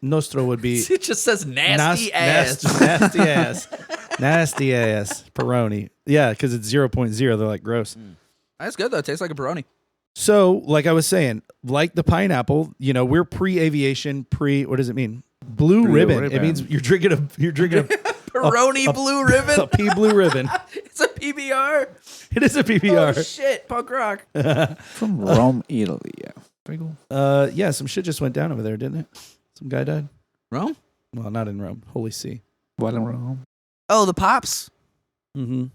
Nostro would be It just says nasty ass. nasty ass. Nasty ass. Peroni. Yeah, because it's 0.0. They're like gross. That's good though. It tastes like a Peroni. So, like I was saying, like the pineapple, we're pre-aviation, what does it mean? Blue ribbon. It ribbon. means you're drinking a Peroni blue ribbon. a pea blue ribbon. It's a PBR. It is a PBR. Oh shit, punk rock. From Rome, Italy. Yeah. Pretty cool. Yeah, some shit just went down over there, didn't it? Some guy died. Rome? Well, not in Rome. Holy See. While in Rome. Oh, the pops. Mm-hmm.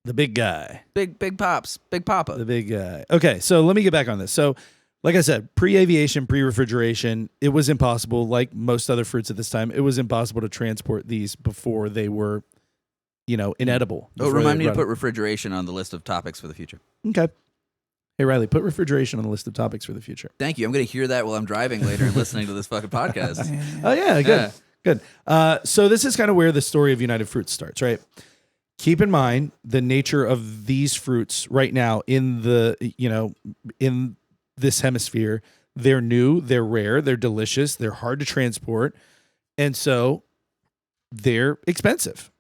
The big guy. Big pops. Big papa. The big guy. Okay, so let me get back on this. So, like I said, pre-aviation, pre-refrigeration, it was impossible, like most other fruits at this time, it was impossible to transport these before they were, inedible. Oh, before remind they me to run. put refrigeration on the list of topics for the future. Okay. Hey, Riley, put refrigeration on the list of topics for the future. Thank you. I'm going to hear that while I'm driving later and listening to this fucking podcast. Oh, yeah, good. Yeah. Good. So this is kind of where the story of United Fruits starts, right? Keep in mind the nature of these fruits right now in in this hemisphere. They're new, they're rare, they're delicious, they're hard to transport, and so they're expensive.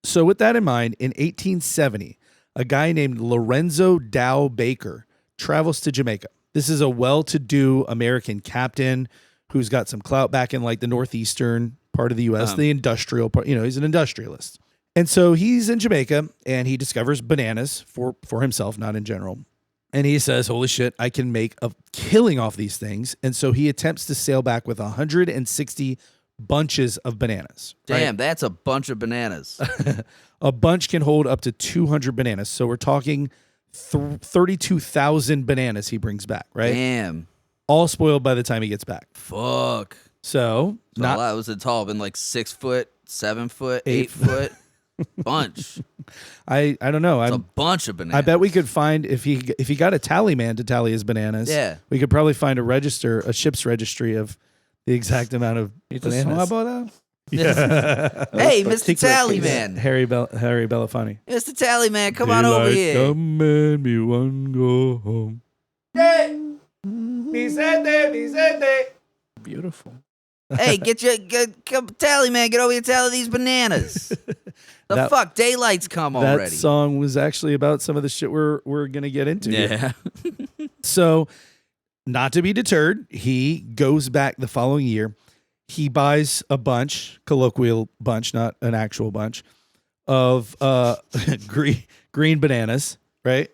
So with that in mind, in 1870, a guy named Lorenzo Dow Baker travels to Jamaica. This is a well-to-do American captain who's got some clout back in like the northeastern part of the U.S., the industrial part. He's an industrialist. And so he's in Jamaica and he discovers bananas for himself, not in general. And he says, holy shit, I can make a killing off these things. And so he attempts to sail back with 160 bunches of bananas. Damn, that's a bunch of bananas. A bunch can hold up to 200 bananas. So we're talking 32,000 bananas he brings back, right? Damn. All spoiled by the time he gets back. Fuck. So, So not a lot. Was it tall? Been like 6 foot, 7 foot, 8 foot? Bunch. I don't know. It's a bunch of bananas. I bet we could find if he got a tally man to tally his bananas. Yeah. We could probably find a ship's registry of the exact amount of bananas. Hey, Mr. Tallyman. Harry Belafonte. Mr. Tallyman, come on over here. Come and me one go home. Beautiful. Hey, come, Tallyman, get over here, tally these bananas. The fuck? Daylight's come That already. song was actually about some of the shit we're gonna get into. Yeah. So, not to be deterred, he goes back the following year. He buys a bunch, colloquial bunch, not an actual bunch, of green bananas, right?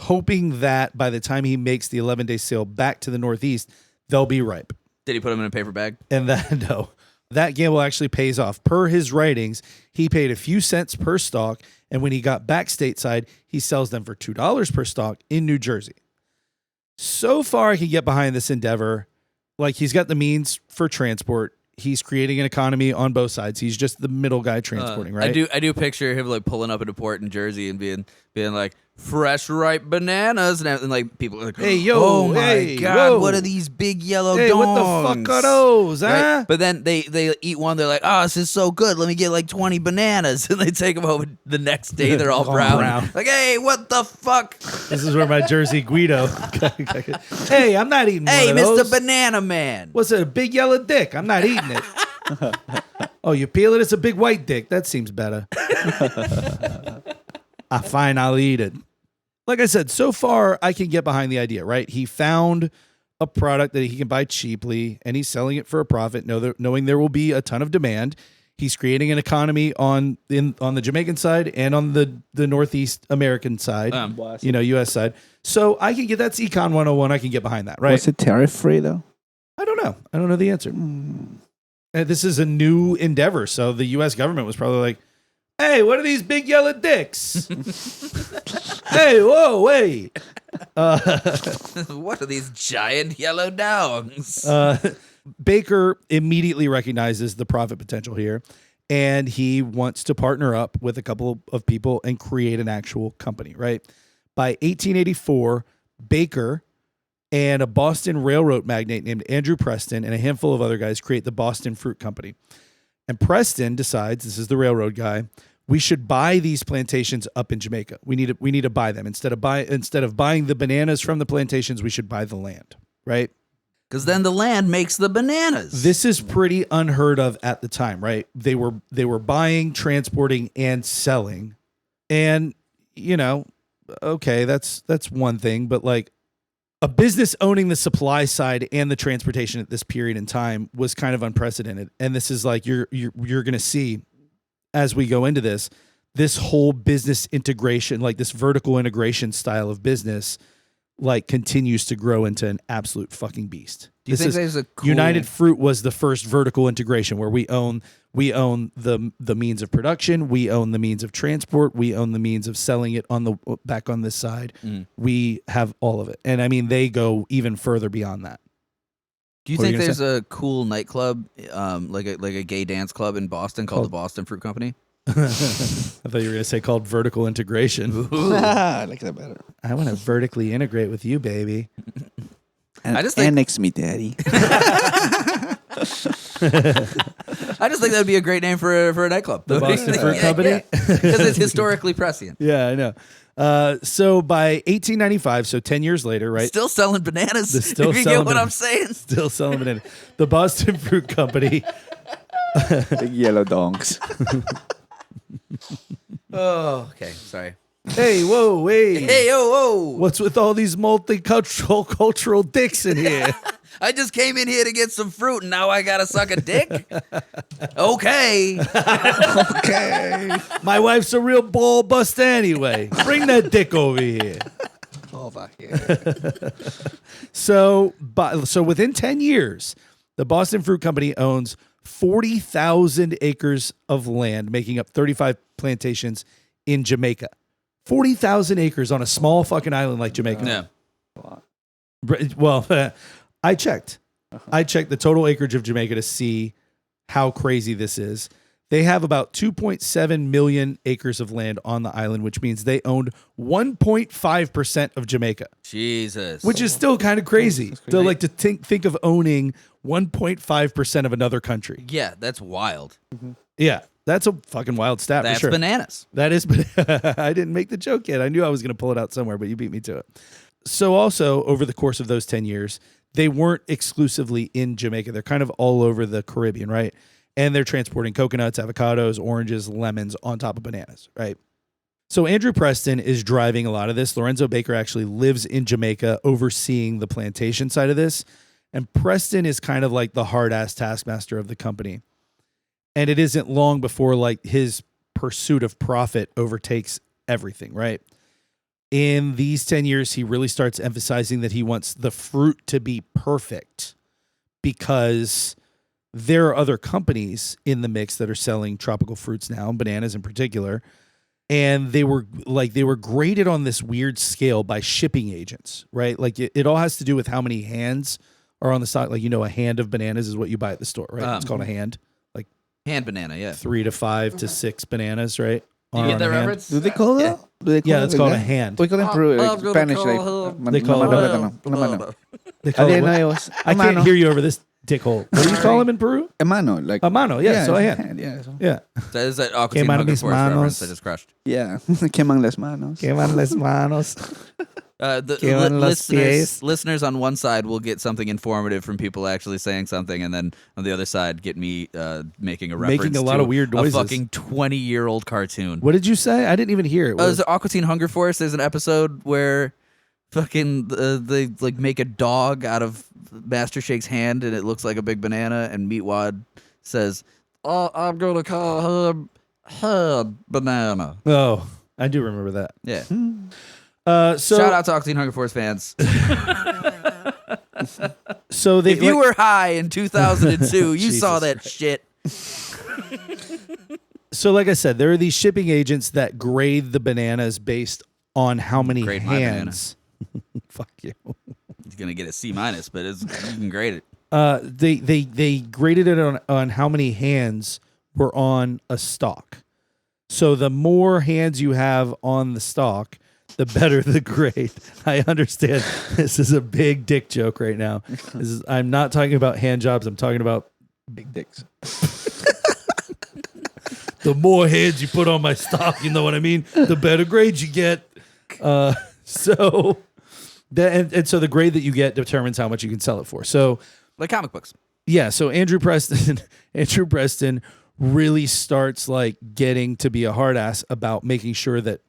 Hoping that by the time he makes the 11-day sail back to the Northeast, they'll be ripe. Did he put them in a paper bag? And that, no. That gamble actually pays off. Per his writings, he paid a few cents per stalk, and when he got back stateside, he sells them for $2 per stalk in New Jersey. So far, I can get behind this endeavor. Like, he's got the means for transport. He's creating an economy on both sides. He's just the middle guy transporting, right? I do picture him like pulling up at a port in Jersey and being like fresh ripe bananas, and like people are like, Hey, yo, oh my hey, god, whoa. what are these big yellow Hey, dongs? what the fuck are those, huh? Right? But then they eat one, they're like, oh, this is so good. Let me get like 20 bananas, and they take them home. The next day, they're all All brown. brown. Like, hey, what the fuck? This is where my Jersey Guido. Hey, I'm not eating Hey, one of those. Mr. Banana Man. What's it, a big yellow dick? I'm not eating it. Oh, you peel it? It's a big white dick. That seems better. Fine, I'll eat it. Like I said, so far, I can get behind the idea, right? He found a product that he can buy cheaply, and he's selling it for a profit, knowing there will be a ton of demand. He's creating an economy on the Jamaican side and on the Northeast American side, U.S. side. So I can get, that's Econ 101. I can get behind that, right? Was it tariff free though? I don't know. I don't know the answer. This is a new endeavor, so the U.S. government was probably like, hey, what are these big yellow dicks? Hey, whoa, wait. What are these giant yellow dongs? Baker immediately recognizes the profit potential here, and he wants to partner up with a couple of people and create an actual company, right? By 1884, Baker and a Boston railroad magnate named Andrew Preston and a handful of other guys create the Boston Fruit Company. And Preston decides, this is the railroad guy, we should buy these plantations up in Jamaica. We need to buy them. Instead of buying the bananas from the plantations, we should buy the land, right? Because then the land makes the bananas. This is pretty unheard of at the time, right? They were buying, transporting, and selling. And, okay, that's one thing, but like a business owning the supply side and the transportation at this period in time was kind of unprecedented. And this is like you're going to see as we go into this whole business integration, like this vertical integration style of business, like continues to grow into an absolute fucking beast. Do you think there's a cool... United Fruit was the first vertical integration where we own the means of production, we own the means of transport, we own the means of selling it back on this side. We have all of it. And I mean, they go even further beyond that. Do you think there's a cool nightclub, like a gay dance club in Boston called the Boston Fruit Company? I thought you were going to say called vertical integration. I like that better. I want to vertically integrate with you, baby. I just annex me, daddy. I just think that would be a great name for a nightclub. The Boston Fruit Company? Because it's historically prescient. Yeah, I know. So by 1895, so 10 years later, right? Still selling bananas. Still if you selling get what bananas. I'm saying. Still selling bananas. The Boston Fruit Company. Big yellow dongs. Oh, okay. Sorry. Hey, whoa, wait. Hey, whoa. What's with all these cultural dicks in here? I just came in here to get some fruit, and now I gotta suck a dick? Okay. Okay. My wife's a real ball buster anyway. Bring that dick over here. Over here. So within 10 years, the Boston Fruit Company owns 40,000 acres of land, making up 35 plantations in Jamaica. 40,000 acres on a small fucking island like Jamaica. Yeah. Well, I checked. I checked the total acreage of Jamaica to see how crazy this is. They have about 2.7 million acres of land on the island, which means they owned 1.5% of Jamaica. Jesus. Which is still kind of crazy. So like to think of owning 1.5% of another country. Yeah, that's wild. Yeah, that's a fucking wild stat That's for sure. bananas. That is, I didn't make the joke yet. I knew I was going to pull it out somewhere, but you beat me to it. So also, over the course of those 10 years, they weren't exclusively in Jamaica. They're kind of all over the Caribbean, right? And they're transporting coconuts, avocados, oranges, lemons on top of bananas, right? So Andrew Preston is driving a lot of this. Lorenzo Baker actually lives in Jamaica overseeing the plantation side of this. And Preston is kind of like the hard-ass taskmaster of the company. And it isn't long before like his pursuit of profit overtakes everything, right? In these 10 years, he really starts emphasizing that he wants the fruit to be perfect because there are other companies in the mix that are selling tropical fruits now, bananas in particular. And they were graded on this weird scale by shipping agents, right? Like it all has to do with how many hands are on the stock. Like, a hand of bananas is what you buy at the store, right? It's called a hand. Like hand banana, yeah. 3 to 5 to 6 bananas, right? Do you get that reference? Do they call that? Yeah. Do they call Yeah, it's like called that? a hand. We call it in Peru, like Spanish, like They call it una mano. They call I it didn't know what? it was I can't hear you over this dickhole. What do you call them in Peru? a mano, like A mano, yeah, so a it's hand. Yeah, so. Yeah. That is that Aquatine Queman Hunger mis Force reference manos. I just crushed. Yeah, queman las manos. Queman las manos. The Queman los pies. listeners on one side will get something informative from people actually saying something, and then on the other side get me making a reference Making a lot to of weird noises. a fucking 20-year-old cartoon. What did you say? I didn't even hear it. There's Aquatine Hunger Force. There's an episode where fucking they like make a dog out of Master Shake's hand, and it looks like a big banana. And Meatwad says, "Oh, I'm gonna call her banana." Oh, I do remember that. Yeah. So Shout out to Aquatine Hunger Force fans. So they If you were high in 2002, you saw that shit. So like I said, there are these shipping agents that grade the bananas based on how many Grade my banana. hands. Fuck you. He's gonna get a C-, but you can grade it. They graded it on how many hands were on a stalk. So the more hands you have on the stalk, the better the grade. I understand this is a big dick joke right now. I'm not talking about hand jobs. I'm talking about Big dicks. the more hands you put on my stock, you know what I mean? The better grade you get. So the grade that you get determines how much you can sell it for. So Like comic books. yeah, so Andrew Preston really starts like getting to be a hard ass about making sure that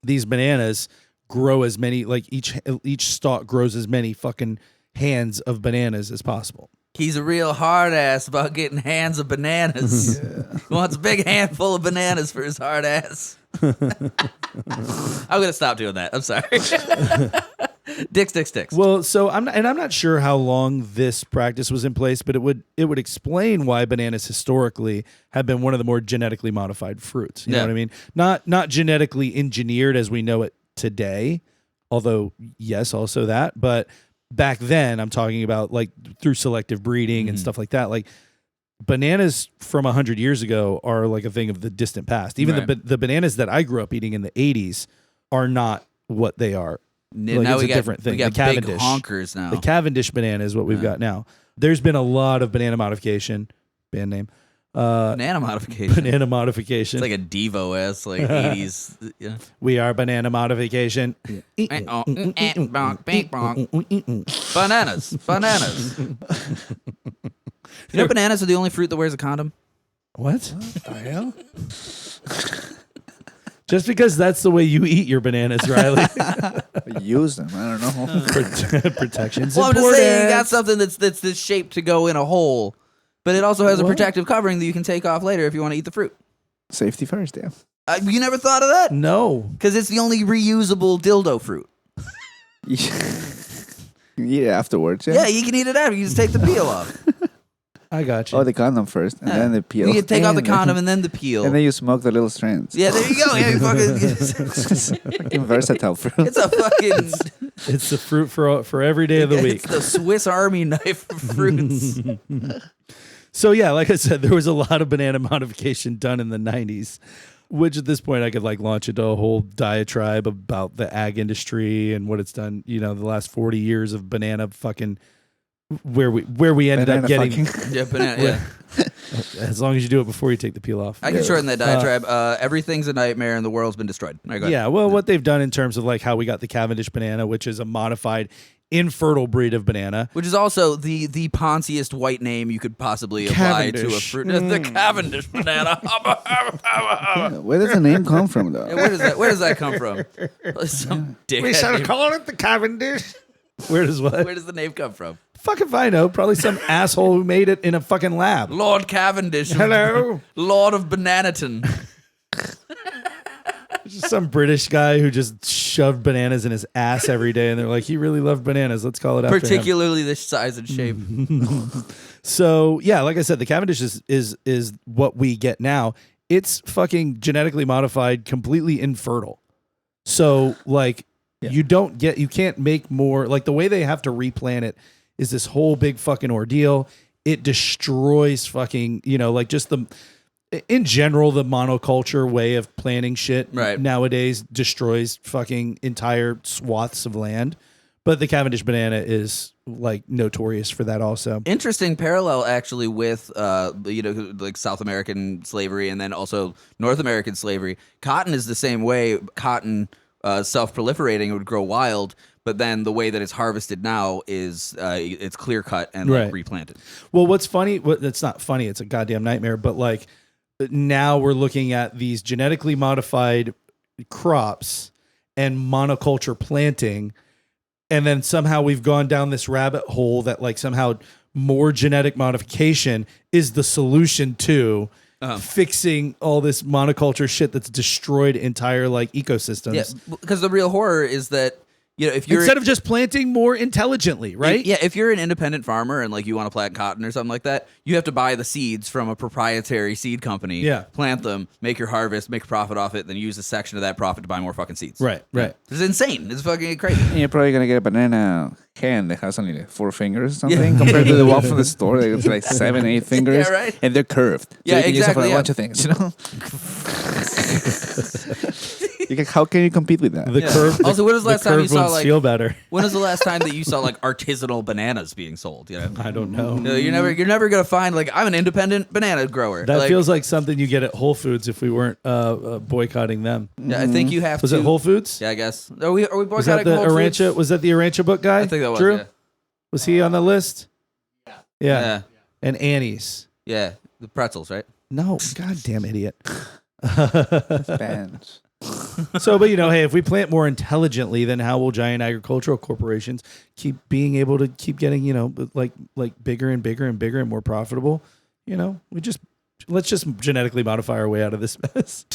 these bananas grow as many, like each stalk grows as many fucking hands of bananas as possible. He's a real hard ass about getting hands of bananas. He wants a big handful of bananas for his hard ass. I'm gonna stop doing that. I'm sorry. Dicks. Well, so I'm not sure how long this practice was in place, but it would explain why bananas historically have been one of the more genetically modified fruits. You know what I mean? Not genetically engineered as we know it today, although yes, also that, but back then I'm talking about like through selective breeding and stuff like that. Like bananas from 100 years ago are like a thing of the distant past. Even the bananas that I grew up eating in the 80s are not what they are. Like Now it's we a different thing. We got the big Cavendish honkers now. The Cavendish banana is what we've got now. There's been a lot of banana modification, band name. Banana modification. Banana modification. It's like a Devo-esque, like 80s. Yeah. We are banana modification. Bananas. You know bananas are the only fruit that wears a condom? What? The hell? Just because that's the way you eat your bananas, Riley. Use them. I don't know. Protection's Well, I'm important. just saying you got something that's shaped to go in a hole, but it also has a protective covering that you can take off later if you want to eat the fruit. Safety first, yeah. You never thought of that? No. Because it's the only reusable dildo fruit. You eat it afterwards, yeah? Yeah, you can eat it after. You just take the peel off. I got you. Oh, the condom first, and then the peel. You can take off the And then- condom and then the peel. And then you smoke the little strands. Yeah, there you go. Yeah, you fucking, It's fucking versatile fruit. it's a fucking... It's the fruit for every day of the week. It's the Swiss Army knife of fruits. So yeah, like I said, there was a lot of banana modification done in the 90s, which at this point I could like launch into a whole diatribe about the ag industry and what it's done, the last 40 years of banana fucking where we ended Banana up getting fucking. Yeah, banana, yeah. as long as you do it before you take the peel off. I can shorten that diatribe. Everything's a nightmare and the world's been destroyed. All right, go ahead. Yeah, well, what they've done in terms of like how we got the Cavendish banana, which is a modified infertile breed of banana. Which is also the ponciest white name you could possibly apply to a Cavendish. fruit. The Cavendish banana. Where does the name come from, though? Yeah, where does that come from? Some dickhead. call it the Cavendish. Where does what? Where does the name come from? Fuck if I know. Probably some asshole who made it in a fucking lab. Lord Cavendish. Hello. Lord of Bananaton. Just some British guy who just shoved bananas in his ass every day, and they're like, he really loved bananas. Let's call it after him. Particularly the size and shape. So yeah, like I said, the Cavendish is what we get now. It's fucking genetically modified, completely infertile. So like you can't make more. Like the way they have to replant it is this whole big fucking ordeal. It destroys fucking, like just in general, the monoculture way of planting shit nowadays destroys fucking entire swaths of land. But the Cavendish banana is like notorious for that also. Interesting parallel actually with like South American slavery and then also North American slavery. Cotton is the same way. Cotton self-proliferating, it would grow wild, but then the way that it's harvested now is it's clear cut and like replanted. Well, what's funny, it's not funny, it's a goddamn nightmare, but like now we're looking at these genetically modified crops and monoculture planting. And then somehow we've gone down this rabbit hole that like somehow more genetic modification is the solution to fixing all this monoculture shit that's destroyed entire like ecosystems. Yeah, because the real horror is that if you're instead of just planting more intelligently, right? If you're an independent farmer and like you want to plant cotton or something like that, you have to buy the seeds from a proprietary seed company. Yeah. Plant them, make your harvest, make a profit off it, then use a section of that profit to buy more fucking seeds. Right. It's insane. It's fucking crazy. And you're probably gonna get a banana hand that has only like 4 fingers or something compared to the one from the store that has like 7, 8 fingers. Yeah, right. And they're curved. So Yeah, you can use it for exactly, a bunch of things, How can you compete with that? The curve. Also, when was the last time you saw ones like feel better? When was the last time that you saw like artisanal bananas being sold? I don't know. You're never gonna find like I'm an independent banana grower. That like, feels like something you get at Whole Foods if we weren't boycotting them. Yeah, I think you have Was to. it Whole Foods? Yeah, I guess. Are we Was that boycotting the Whole Foods? Arancha? Was that the Arancha book guy? I think that was. Drew? Yeah. Was he on the list? Yeah. Yeah. And Annie's. Yeah. The pretzels, right? No, goddamn idiot. Bands. So, but hey, if we plant more intelligently, then how will giant agricultural corporations keep being able to keep getting, like bigger and bigger and bigger and more profitable? Let's just genetically modify our way out of this mess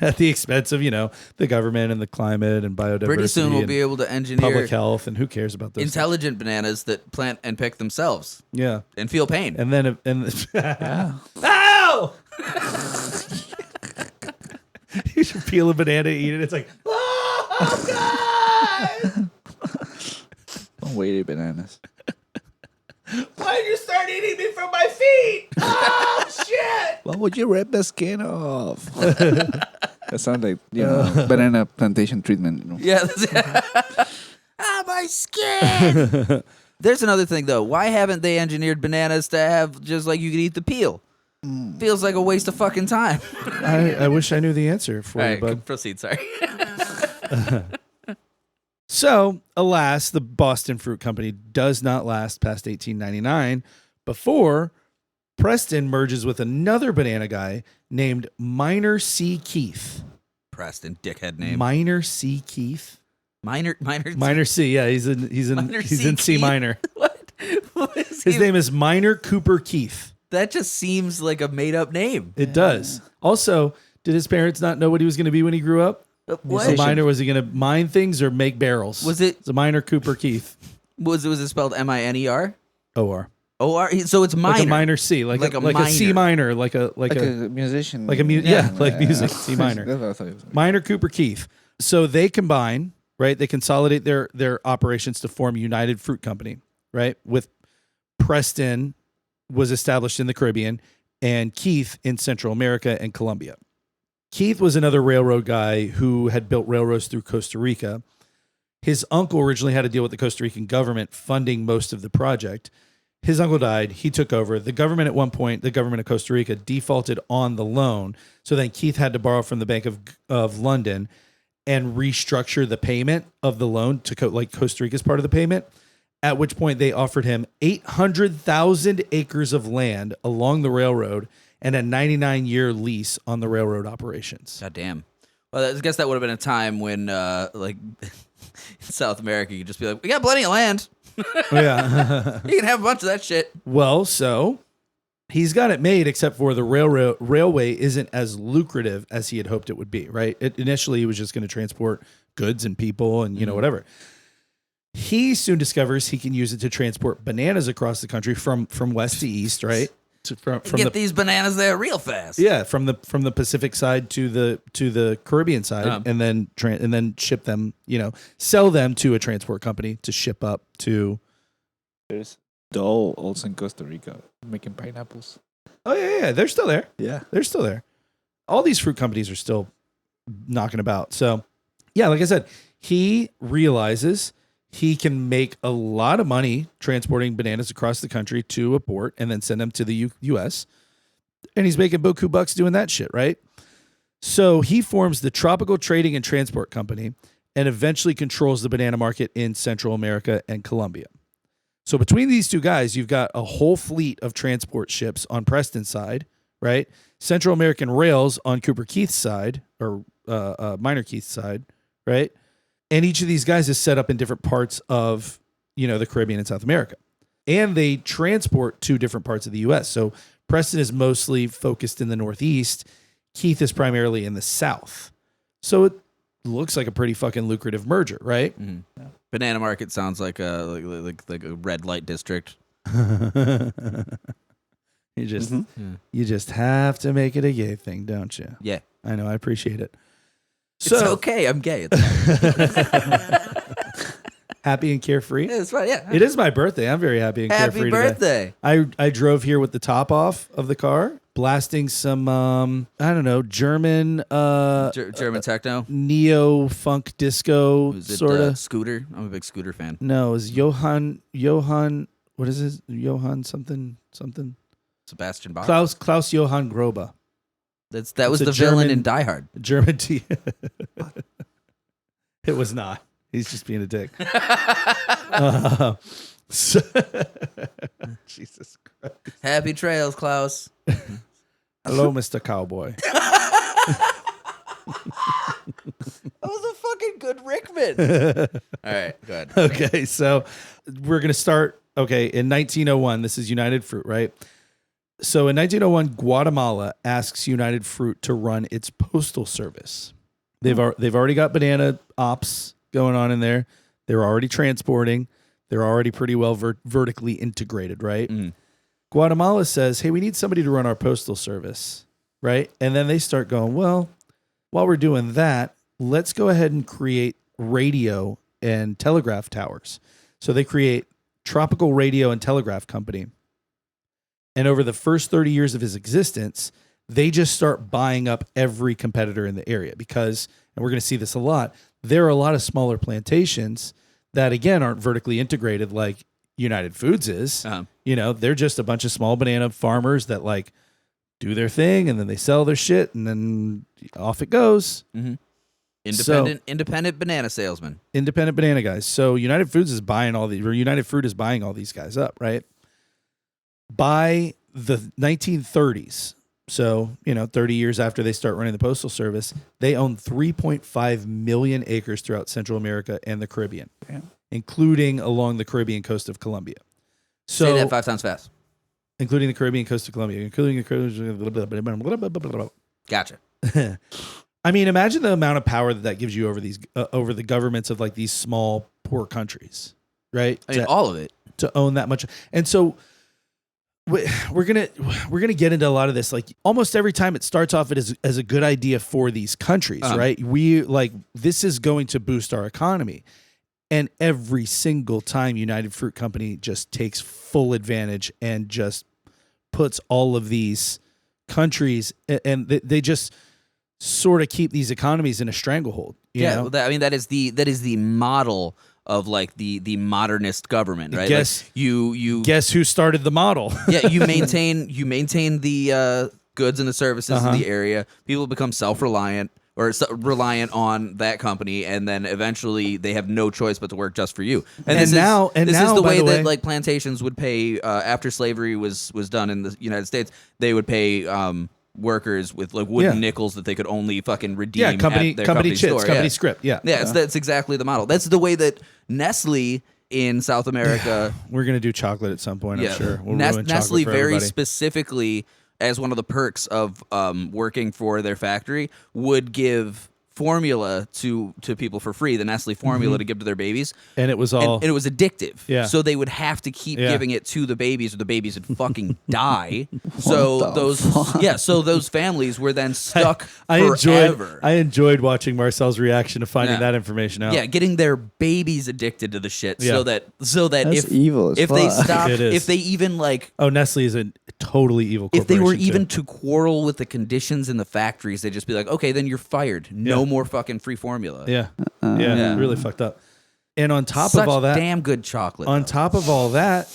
at the expense of, the government and the climate and biodiversity. Pretty soon we'll be able to engineer public health, and who cares about those intelligent bananas that plant and pick themselves. Yeah. And feel pain. And then Yeah. Ow! You should peel a banana, eat it. It's like, oh God! Don't wait, eat bananas. Why'd you start eating me from my feet? Oh shit! Why would you rip the skin off? That sounds like banana plantation treatment. Yeah. My skin. There's another thing though. Why haven't they engineered bananas to have just like you could eat the peel? Feels like a waste of fucking time. I wish I knew the answer for you, bud. Proceed. Sorry. So, alas, the Boston Fruit Company does not last past 1899 before Preston merges with another banana guy named Minor C. Keith. Preston, dickhead name. Minor C. Keith. Minor C. Yeah, he's in C minor. What is His name is Minor Cooper Keith. That just seems like a made up name. It does. Also, did his parents not know what he was going to be when he grew up? What? A miner, was he going to mine things or make barrels? Was it? It's a Minor Cooper Keith. Was it spelled MINER? O-R. O-R? So it's minor. Like a minor C, like a C minor, like a musician. like music, C minor. That's what I thought it was. Minor Cooper Keith. So they combine, right? They consolidate their operations to form United Fruit Company, right? With Preston was established in the Caribbean and Keith in Central America and Colombia. Keith was another railroad guy who had built railroads through Costa Rica. His uncle originally had to deal with the Costa Rican government funding most of the project. His uncle died. He took over. The government at one point, the government of Costa Rica, defaulted on the loan. So then Keith had to borrow from the Bank of London and restructure the payment of the loan to like Costa Rica's part of the payment, at which point they offered him 800,000 acres of land along the railroad and a 99-year lease on the railroad operations. God damn. Well, I guess that would have been a time when, like, in South America, you could just be like, we got plenty of land. Yeah. You can have a bunch of that shit. Well, so he's got it made, except for the railway isn't as lucrative as he had hoped it would be, right? Initially, he was just going to transport goods and people and, whatever. He soon discovers he can use it to transport bananas across the country from west to east, right? From Get these bananas there real fast. Yeah, from the Pacific side to the Caribbean side, and then ship them, sell them to a transport company to ship up to. There's Dole also in Costa Rica making pineapples. Oh yeah, they're still there. Yeah, they're still there. All these fruit companies are still knocking about. So, yeah, like I said, he realizes he can make a lot of money transporting bananas across the country to a port and then send them to the U.S. And he's making buku bucks doing that shit, right? So he forms the Tropical Trading and Transport Company and eventually controls the banana market in Central America and Colombia. So between these two guys, you've got a whole fleet of transport ships on Preston's side, right? Central American Rails on Cooper Keith's side, or Minor Keith's side, right? And each of these guys is set up in different parts of, the Caribbean and South America. And they transport to different parts of the U.S. So Preston is mostly focused in the Northeast. Keith is primarily in the South. So it looks like a pretty fucking lucrative merger, right? Mm-hmm. Yeah. Banana market sounds like a red light district. You just have to make it a gay thing, don't you? Yeah. I know. I appreciate it. It's okay. I'm gay. It's happy and carefree. Yeah, it's fine. Yeah. It is my birthday. I'm very happy and carefree Happy birthday. today. I drove here with the top off of the car, blasting some German German techno, neo funk disco sort of Scooter. I'm a big Scooter fan. No, it was Johann. What is his Johann something? Sebastian Bach. Klaus Johann Grobe. That was the villain in Die Hard. German T. It was not. He's just being a dick. Jesus Christ. Happy trails, Klaus. Hello, Mr. Cowboy. That was a fucking good Rickman. All right, go ahead. Okay, so we're going to start, in 1901. This is United Fruit, right? So in 1901, Guatemala asks United Fruit to run its postal service. They've already got banana ops going on in there. They're already transporting. They're already pretty well vertically integrated, right? Mm. Guatemala says, hey, we need somebody to run our postal service, right? And then they start going, well, while we're doing that, let's go ahead and create radio and telegraph towers. So they create Tropical Radio and Telegraph Company. And over the first 30 years of his existence, they just start buying up every competitor in the area because, and we're going to see this a lot, there are a lot of smaller plantations that, again, aren't vertically integrated like United Foods is. Uh-huh. They're just a bunch of small banana farmers that do their thing and then they sell their shit and then off it goes. Mm-hmm. Independent banana salesman. Independent banana guys. So United Fruit is buying all these guys up, right? By the 1930s, so 30 years after they start running the postal service, they own 3.5 million acres throughout Central America and the Caribbean, including along the Caribbean coast of Colombia. So, say that 5 times fast. Including the Caribbean coast of Colombia, including the Caribbean. Gotcha. I mean, imagine the amount of power that gives you over these over the governments of these small poor countries, right? I mean, all of it to own that much, and so. We're gonna get into a lot of this. Almost every time it starts off as a good idea for these countries, right? This is going to boost our economy, and every single time United Fruit Company just takes full advantage and just puts all of these countries, and they just sort of keep these economies in a stranglehold. You know? That is the model of the modernist government, right? Guess who started the model? Yeah, you maintain the goods and the services in the area. People become self-reliant or reliant on that company, and then eventually they have no choice but to work just for you. And this is the way that plantations would pay after slavery was done in the United States. They would pay workers with wooden nickels that they could only fucking redeem at their company chits, store. Company script. That's exactly the model. That's the way that Nestle in South America. We're gonna do chocolate at some point. I'm sure. Nestle very specifically, as one of the perks of working for their factory, would give formula to people for free, the Nestle formula to give to their babies. And it was all... And it was addictive. Yeah. So they would have to keep giving it to the babies or the babies would fucking die. the So those families were then stuck I forever. enjoyed watching Marcel's reaction to finding that information out. Yeah, getting their babies addicted to the shit so that That's if evil as if they fuck. stopped, It is. if they even like Oh, Nestle is a totally evil if they were corporation, even too. to quarrel with the conditions in the factories, they'd just be like, okay, then you're fired. No more fucking free formula. Yeah. Yeah. Really fucked up. And on top Such of all that, damn good chocolate. on though. top of all that,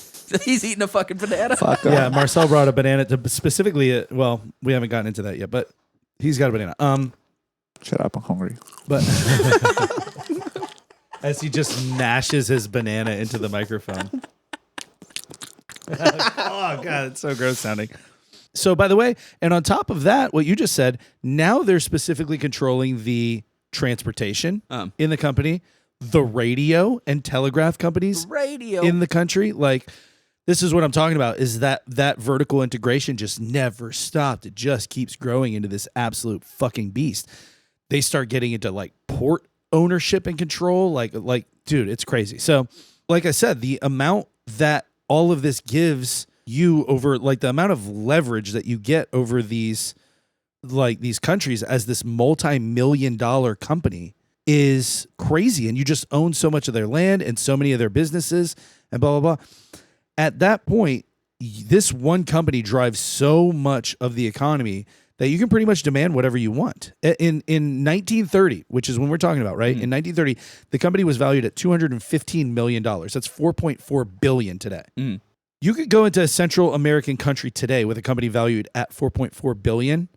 He's eating a fucking banana. Fuck yeah, off. Marcel brought a banana to specifically, well, we haven't gotten into that yet, but he's got a banana. Shut up, I'm hungry. But as he just mashes his banana into the microphone. Oh, God, it's so gross sounding. So, by the way, and on top of that, what you just said, now they're specifically controlling the transportation in the company, the radio and telegraph companies Radio. in the country. Like, this is what I'm talking about, is that vertical integration just never stopped. It just keeps growing into this absolute fucking beast. They start getting into like port ownership and control. Like, dude, it's crazy. So, like I said, the amount that all of this gives you over, like the amount of leverage that you get over these countries as this multi-million-dollar company is crazy. And you just own so much of their land and so many of their businesses and blah, blah, blah. At that point, this one company drives so much of the economy that you can pretty much demand whatever you want. In 1930, which is when we're talking about, right? In 1930, the company was valued at $215 million. That's $4.4 billion today. You could go into a Central American country today with a company valued at $4.4 billion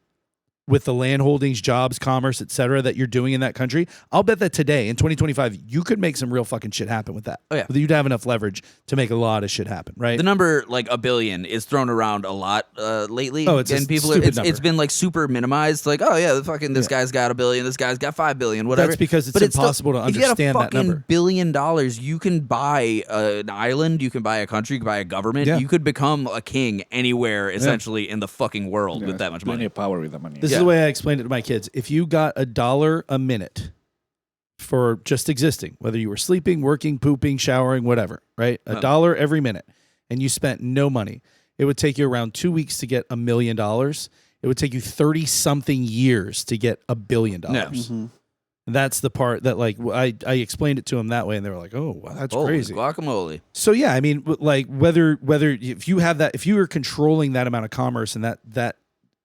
with the land holdings, jobs, commerce, et cetera, that you're doing in that country. I'll bet that today, in 2025, you could make some real fucking shit happen with that. Oh, yeah. You'd have enough leverage to make a lot of shit happen, right? The number like $1 billion is thrown around a lot lately. Oh, it's a and people stupid it's number. been like super minimized. Like, oh yeah, the fucking this guy's got $1 billion, this guy's got $5 billion, whatever. That's because it's But impossible to if you got a understand that fucking number. $1 billion, you can buy an island, you can buy a country, you can buy a government. Yeah. You could become a king anywhere essentially in the fucking world with that much Plenty money. of power with the money. This is the way I explained it to my kids. If you got $1 a minute for just existing, whether you were sleeping, working, pooping, showering, whatever, right? $1 every minute, and you spent no money, it would take you around 2 weeks to get $1 million. It would take you 30-something years to get $1 billion. Yeah. That's the part that, like, I explained it to them that way, and they were like, "Oh, wow, that's Holy crazy." guacamole. So yeah, I mean, like whether if you have that, if you are controlling that amount of commerce and that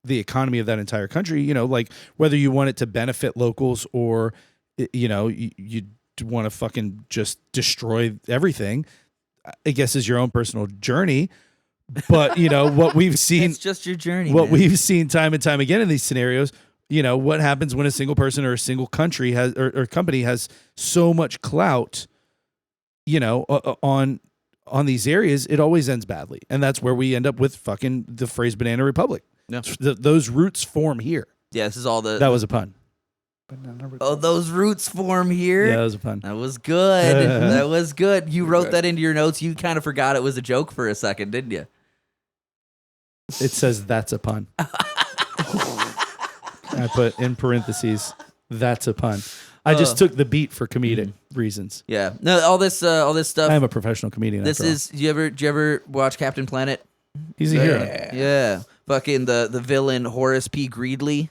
the economy of that entire country, you know, like whether you want it to benefit locals or, you know, you want to fucking just destroy everything, I guess is your own personal journey. But, you know, what we've seen, It's just your journey. what man. we've seen time and time again in these scenarios, you know, what happens when a single person or a single country has or company has so much clout, you know, on these areas, it always ends badly. And that's where we end up with fucking the phrase banana republic. Yeah. Those roots form here. Yeah, this is all the That was a pun. Oh, those roots form here. Yeah, that was a pun. That was good. That was good. You wrote that into your notes. You kind of forgot it was a joke for a second, didn't you? It says that's a pun. I put in parentheses, that's a pun. I just took the beat for comedic reasons. Yeah. No, all this stuff. I am a professional comedian. This after all. is. Do you ever watch Captain Planet? He's a hero. Yeah. Fucking the villain Horace P. Greedley.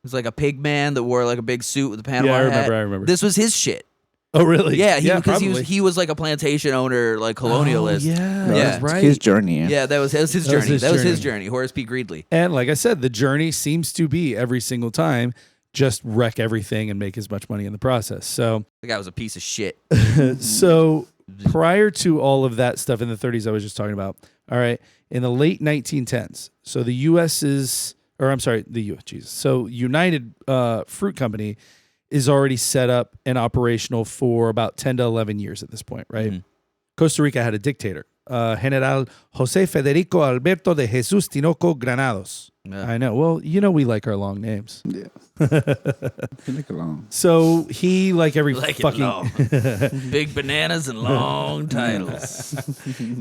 He's like a pig man that wore like a big suit with a Panama hat. I remember. This was his shit. Oh, really? Yeah, because probably. he was like a plantation owner, like colonialist. Oh, yeah, Yeah. that's It's right. his journey. Yeah. Yeah, that was his That was journey. his That was his journey. journey. Horace P. Greedley. And like I said, the journey seems to be every single time just wreck everything and make as much money in the process. So, The guy was a piece of shit. so prior to all of that stuff in the 30s I was just talking about, all right, in the late 1910s, so the U.S. is, or I'm sorry, the U.S., Jesus. So United Fruit Company is already set up and operational for about 10 to 11 years at this point, right? Mhm. Costa Rica had a dictator, General José Federico Alberto de Jesus Tinoco Granados. Yeah. I know. Well, you know we like our long names. Yeah. You look along. So he, like every Like it fucking long. Big bananas and long titles.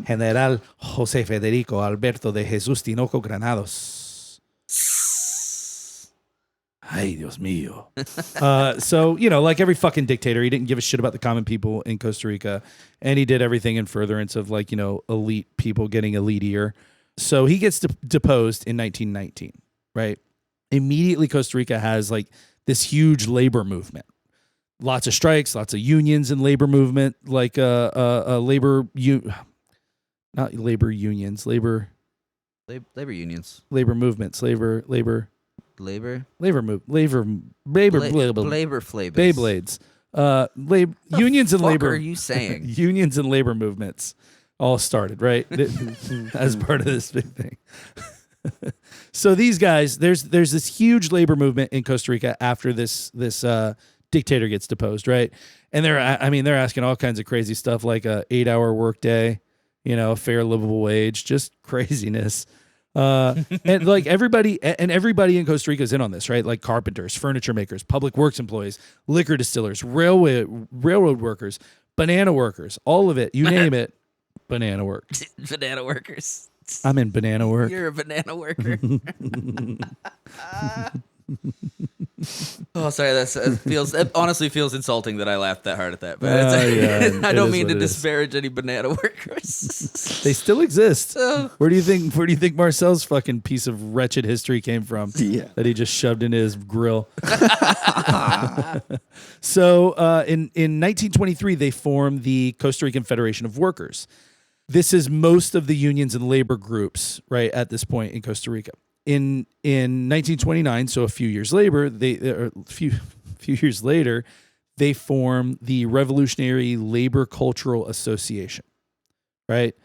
General José Federico Alberto de Jesus Tinoco Granados. Ay, Dios mío. So, like every fucking dictator, he didn't give a shit about the common people in Costa Rica. And he did everything in furtherance of elite people getting elitier. So he gets deposed in 1919, right? Immediately, Costa Rica has this huge labor movement. Lots of strikes, lots of unions and labor movement, not labor unions, labor unions, labor movements, labor Beyblades. Unions and labor. What are you saying? Unions and labor movements all started, right? As part of this big thing. So these guys, there's this huge labor movement in Costa Rica after this dictator gets deposed, right? And they're asking all kinds of crazy stuff like a 8-hour workday, a fair livable wage, just craziness. And everybody in Costa Rica is in on this, right? Like carpenters, furniture makers, public works employees, liquor distillers, railroad workers, banana workers, all of it, you name it, banana work. Banana workers. I'm in banana work. You're a banana worker. Oh, sorry. It honestly feels insulting that I laughed that hard at that. But I don't mean to disparage any banana workers. They still exist. Where do you think Marcel's fucking piece of wretched history came from? Yeah. That he just shoved into his grill. So in 1923, they formed the Costa Rican Federation of Workers. This is most of the unions and labor groups, right, at this point in Costa Rica. In 1929, so a few years later, they form the Revolutionary Labor Cultural Association, right?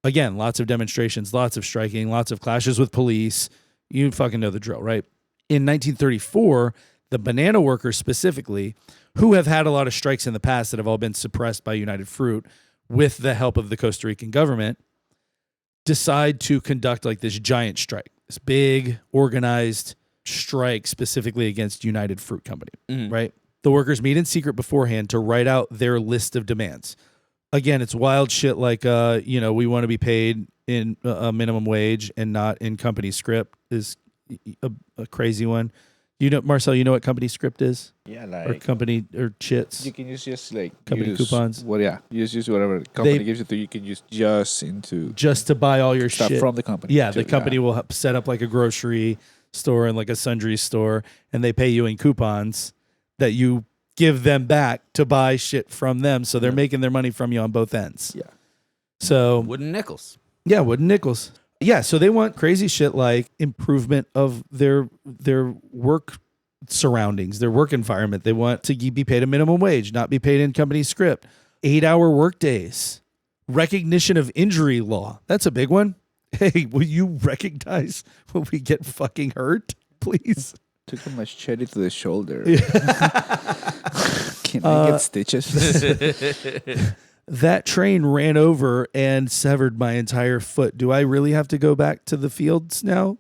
Again, lots of demonstrations, lots of striking, lots of clashes with police. You fucking know the drill, right? In 1934, the banana workers specifically, who have had a lot of strikes in the past that have all been suppressed by United Fruit with the help of the Costa Rican government, decide to conduct this giant strike. This big organized strike specifically against United Fruit Company, right? The workers meet in secret beforehand to write out their list of demands. Again, it's wild shit like, we want to be paid in a minimum wage and not in company script is a crazy one. Marcel, you know what company script is? Yeah, or company or chits. You can use company coupons. Well, yeah, you use whatever the company gives you. You can use just to buy all your stuff shit from the company. Yeah, the company will set up a grocery store and a sundry store, and they pay you in coupons that you give them back to buy shit from them. So they're making their money from you on both ends. Yeah. So wooden nickels. Yeah, wooden nickels. Yeah, so they want crazy shit like improvement of their work surroundings, their work environment. They want to be paid a minimum wage, not be paid in company script. 8-hour work days. Recognition of injury law. That's a big one. Hey, will you recognize when we get fucking hurt, please? Took a machete to the shoulder. Can I get stitches? That train ran over and severed my entire foot. Do I really have to go back to the fields now?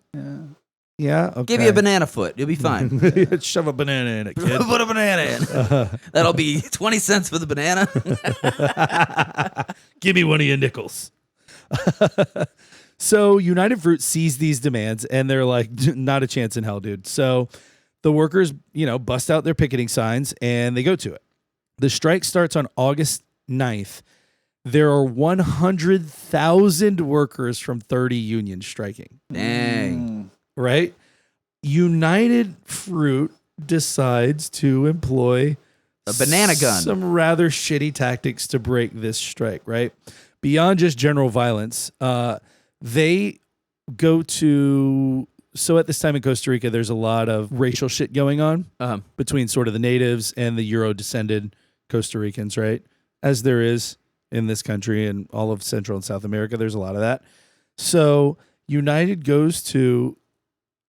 Yeah. Okay. Give you a banana foot. You'll be fine. Shove a banana in it, kid. Put a banana in. That'll be 20 cents for the banana. Give me one of your nickels. So United Fruit sees these demands and they're like, not a chance in hell, dude. So the workers, bust out their picketing signs and they go to it. The strike starts on August 9th. There are 100,000 workers from 30 unions striking. Dang. Right? United Fruit decides to employ a banana gun. Some rather shitty tactics to break this strike, right? Beyond just general violence, they go to... So at this time in Costa Rica, there's a lot of racial shit going on between sort of the natives and the Euro-descended Costa Ricans, right? As there is in this country and all of Central and South America, there's a lot of that. So United goes to,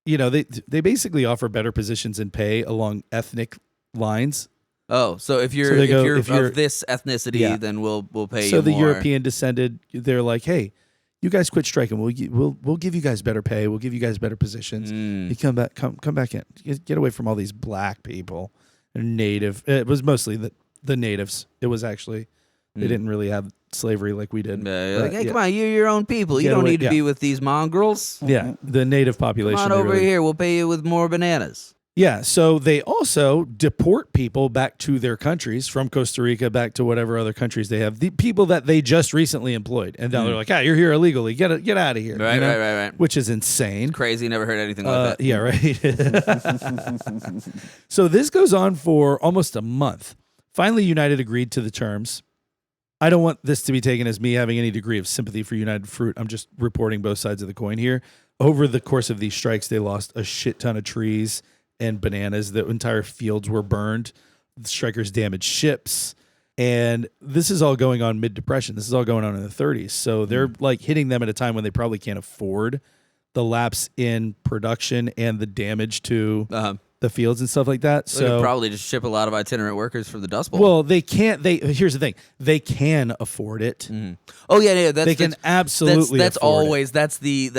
they basically offer better positions and pay along ethnic lines. Oh, so if you're of this ethnicity, then we'll pay you more. So the European descended, they're like, hey, you guys quit striking. We'll give you guys better pay. We'll give you guys better positions. You come back in. Get away from all these black people and native. It was mostly the natives. It was actually they didn't really have slavery like we did. Hey, come on, you're your own people. You don't need to be with these mongrels. Yeah, the native population. Come on over here. We'll pay you with more bananas. Yeah, so they also deport people back to their countries, from Costa Rica back to whatever other countries they have. The people that they just recently employed, and now they're like, you're here illegally. Get out of here. Right, right. Which is insane. Crazy. Never heard anything like that. Yeah, right. So this goes on for almost a month. Finally, United agreed to the terms. I don't want this to be taken as me having any degree of sympathy for United Fruit. I'm just reporting both sides of the coin here. Over the course of these strikes, they lost a shit ton of trees and bananas. The entire fields were burned. The strikers damaged ships. And this is all going on mid-depression. This is all going on in the 30s. So they're like hitting them at a time when they probably can't afford the lapse in production and the damage to the fields and stuff like that. They could probably just ship a lot of itinerant workers for the Dust Bowl. Well, they can't. Here's the thing: they can afford it. Oh yeah. They can absolutely. That's afford always. it. That's the.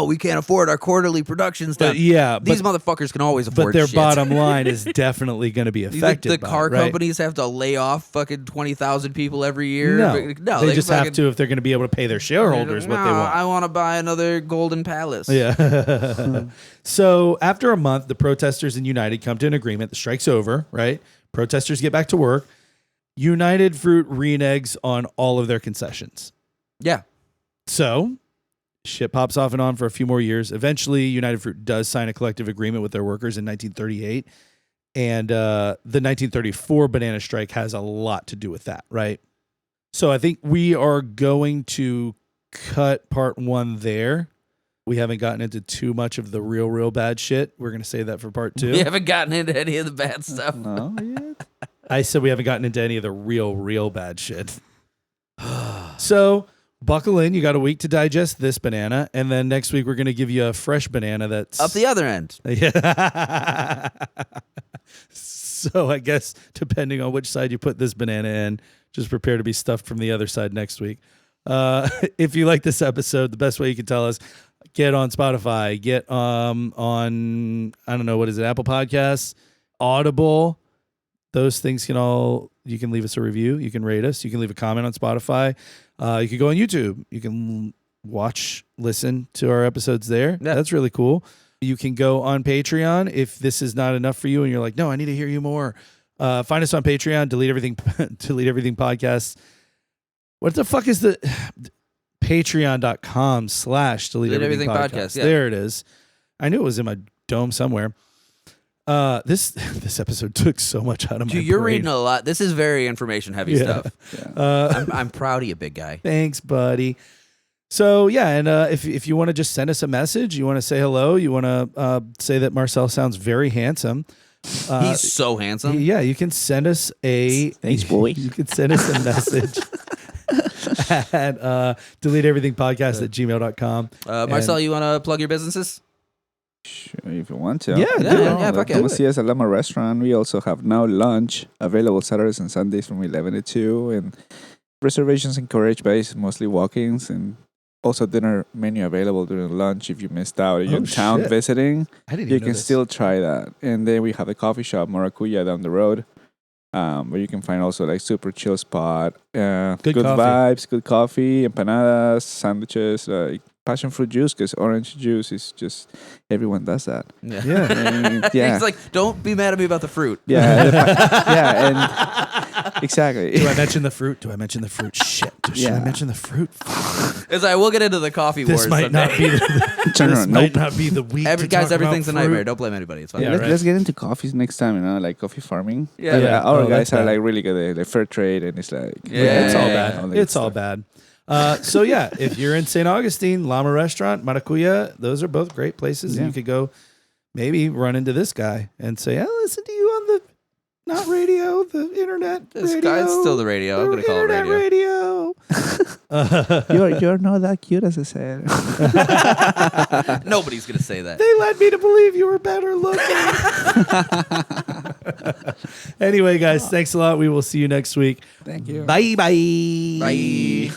We can't afford our quarterly production stuff. But yeah, these motherfuckers can always afford. But their shit. bottom line is definitely going to be affected. The car companies have to lay off fucking 20,000 people every year. No, they just have to if they're going to be able to pay their shareholders what they want. I want to buy another Golden Palace. Yeah. So after a month, the protesters and United come to an agreement. The strike's over, right? Protesters get back to work. United Fruit reneges on all of their concessions. Yeah. So shit pops off and on for a few more years. Eventually, United Fruit does sign a collective agreement with their workers in 1938. And the 1934 banana strike has a lot to do with that, right? So I think we are going to cut part 1 there. We haven't gotten into too much of the real bad shit. We're going to save that for part 2. We haven't gotten into any of the bad stuff. No, yet. I said we haven't gotten into any of the real bad shit. So buckle in. You got a week to digest this banana. And then next week, we're going to give you a fresh banana that's Up the other end. Yeah. So I guess depending on which side you put this banana in, just prepare to be stuffed from the other side next week. If you like this episode, the best way you can tell us, get on Spotify, get on, I don't know, what is it, Apple Podcasts, Audible. Those things you can leave us a review. You can rate us. You can leave a comment on Spotify. You can go on YouTube. You can listen to our episodes there. Yeah. That's really cool. You can go on Patreon if this is not enough for you and you're like, no, I need to hear you more. Find us on Patreon, Delete Everything Podcast. What the fuck is the patreon.com/Delete Everything Podcast? Yeah. There it is. I knew it was in my dome somewhere. This episode took so much out of my Dude, you're brain. reading a lot. This is very information heavy stuff. Yeah. I'm proud of you, big guy. Thanks, buddy. So yeah, and if you want to just send us a message, you want to say hello, you want to say that Marcel sounds very handsome. He's so handsome. Yeah, you can send us Thanks, boy. You can send us a message at deleteeverythingpodcast@gmail.com. Marcel, you want to plug your businesses? Sure, if you want to. Yeah, fuck it. Come see us at Lama Restaurant. We also have now lunch available Saturdays and Sundays from 11 to 2. And reservations encouraged by mostly walk-ins. And also dinner menu available during lunch if you missed out. If you're in town visiting, I didn't you even know can this. still try that. And then we have a coffee shop, Maracuya, down the road. Where you can find also like super chill spot. Good coffee. vibes, good coffee, empanadas, sandwiches, like passion fruit juice, because orange juice is just, everyone does that. Yeah. And, yeah. He's like, don't be mad at me about the fruit. Yeah. And exactly. Do I mention the fruit? Shit. Should I Yeah. mention the fruit? It's like, we'll get into the coffee This wars might someday. not be the, Nope. not be the week. Guys, everything's a nightmare. Don't blame anybody. It's fine. Yeah, Let's get into coffees next time, like coffee farming. Yeah. Like, Yeah. our Oh, guys that's are bad. like really good at fair trade, and it's like Yeah, It's all yeah, bad. all that It's good all stuff. bad. So yeah, if you're in St. Augustine, Llama Restaurant, Maracuya, those are both great places. Yeah. You could go maybe run into this guy and say, I listen to you on the not radio, the internet This radio. guy's still the radio. I'm The going to call it internet radio. You're not that cute as I said. Nobody's going to say that. They led me to believe you were better looking. Anyway, guys, thanks a lot. We will see you next week. Thank you. Bye. Bye.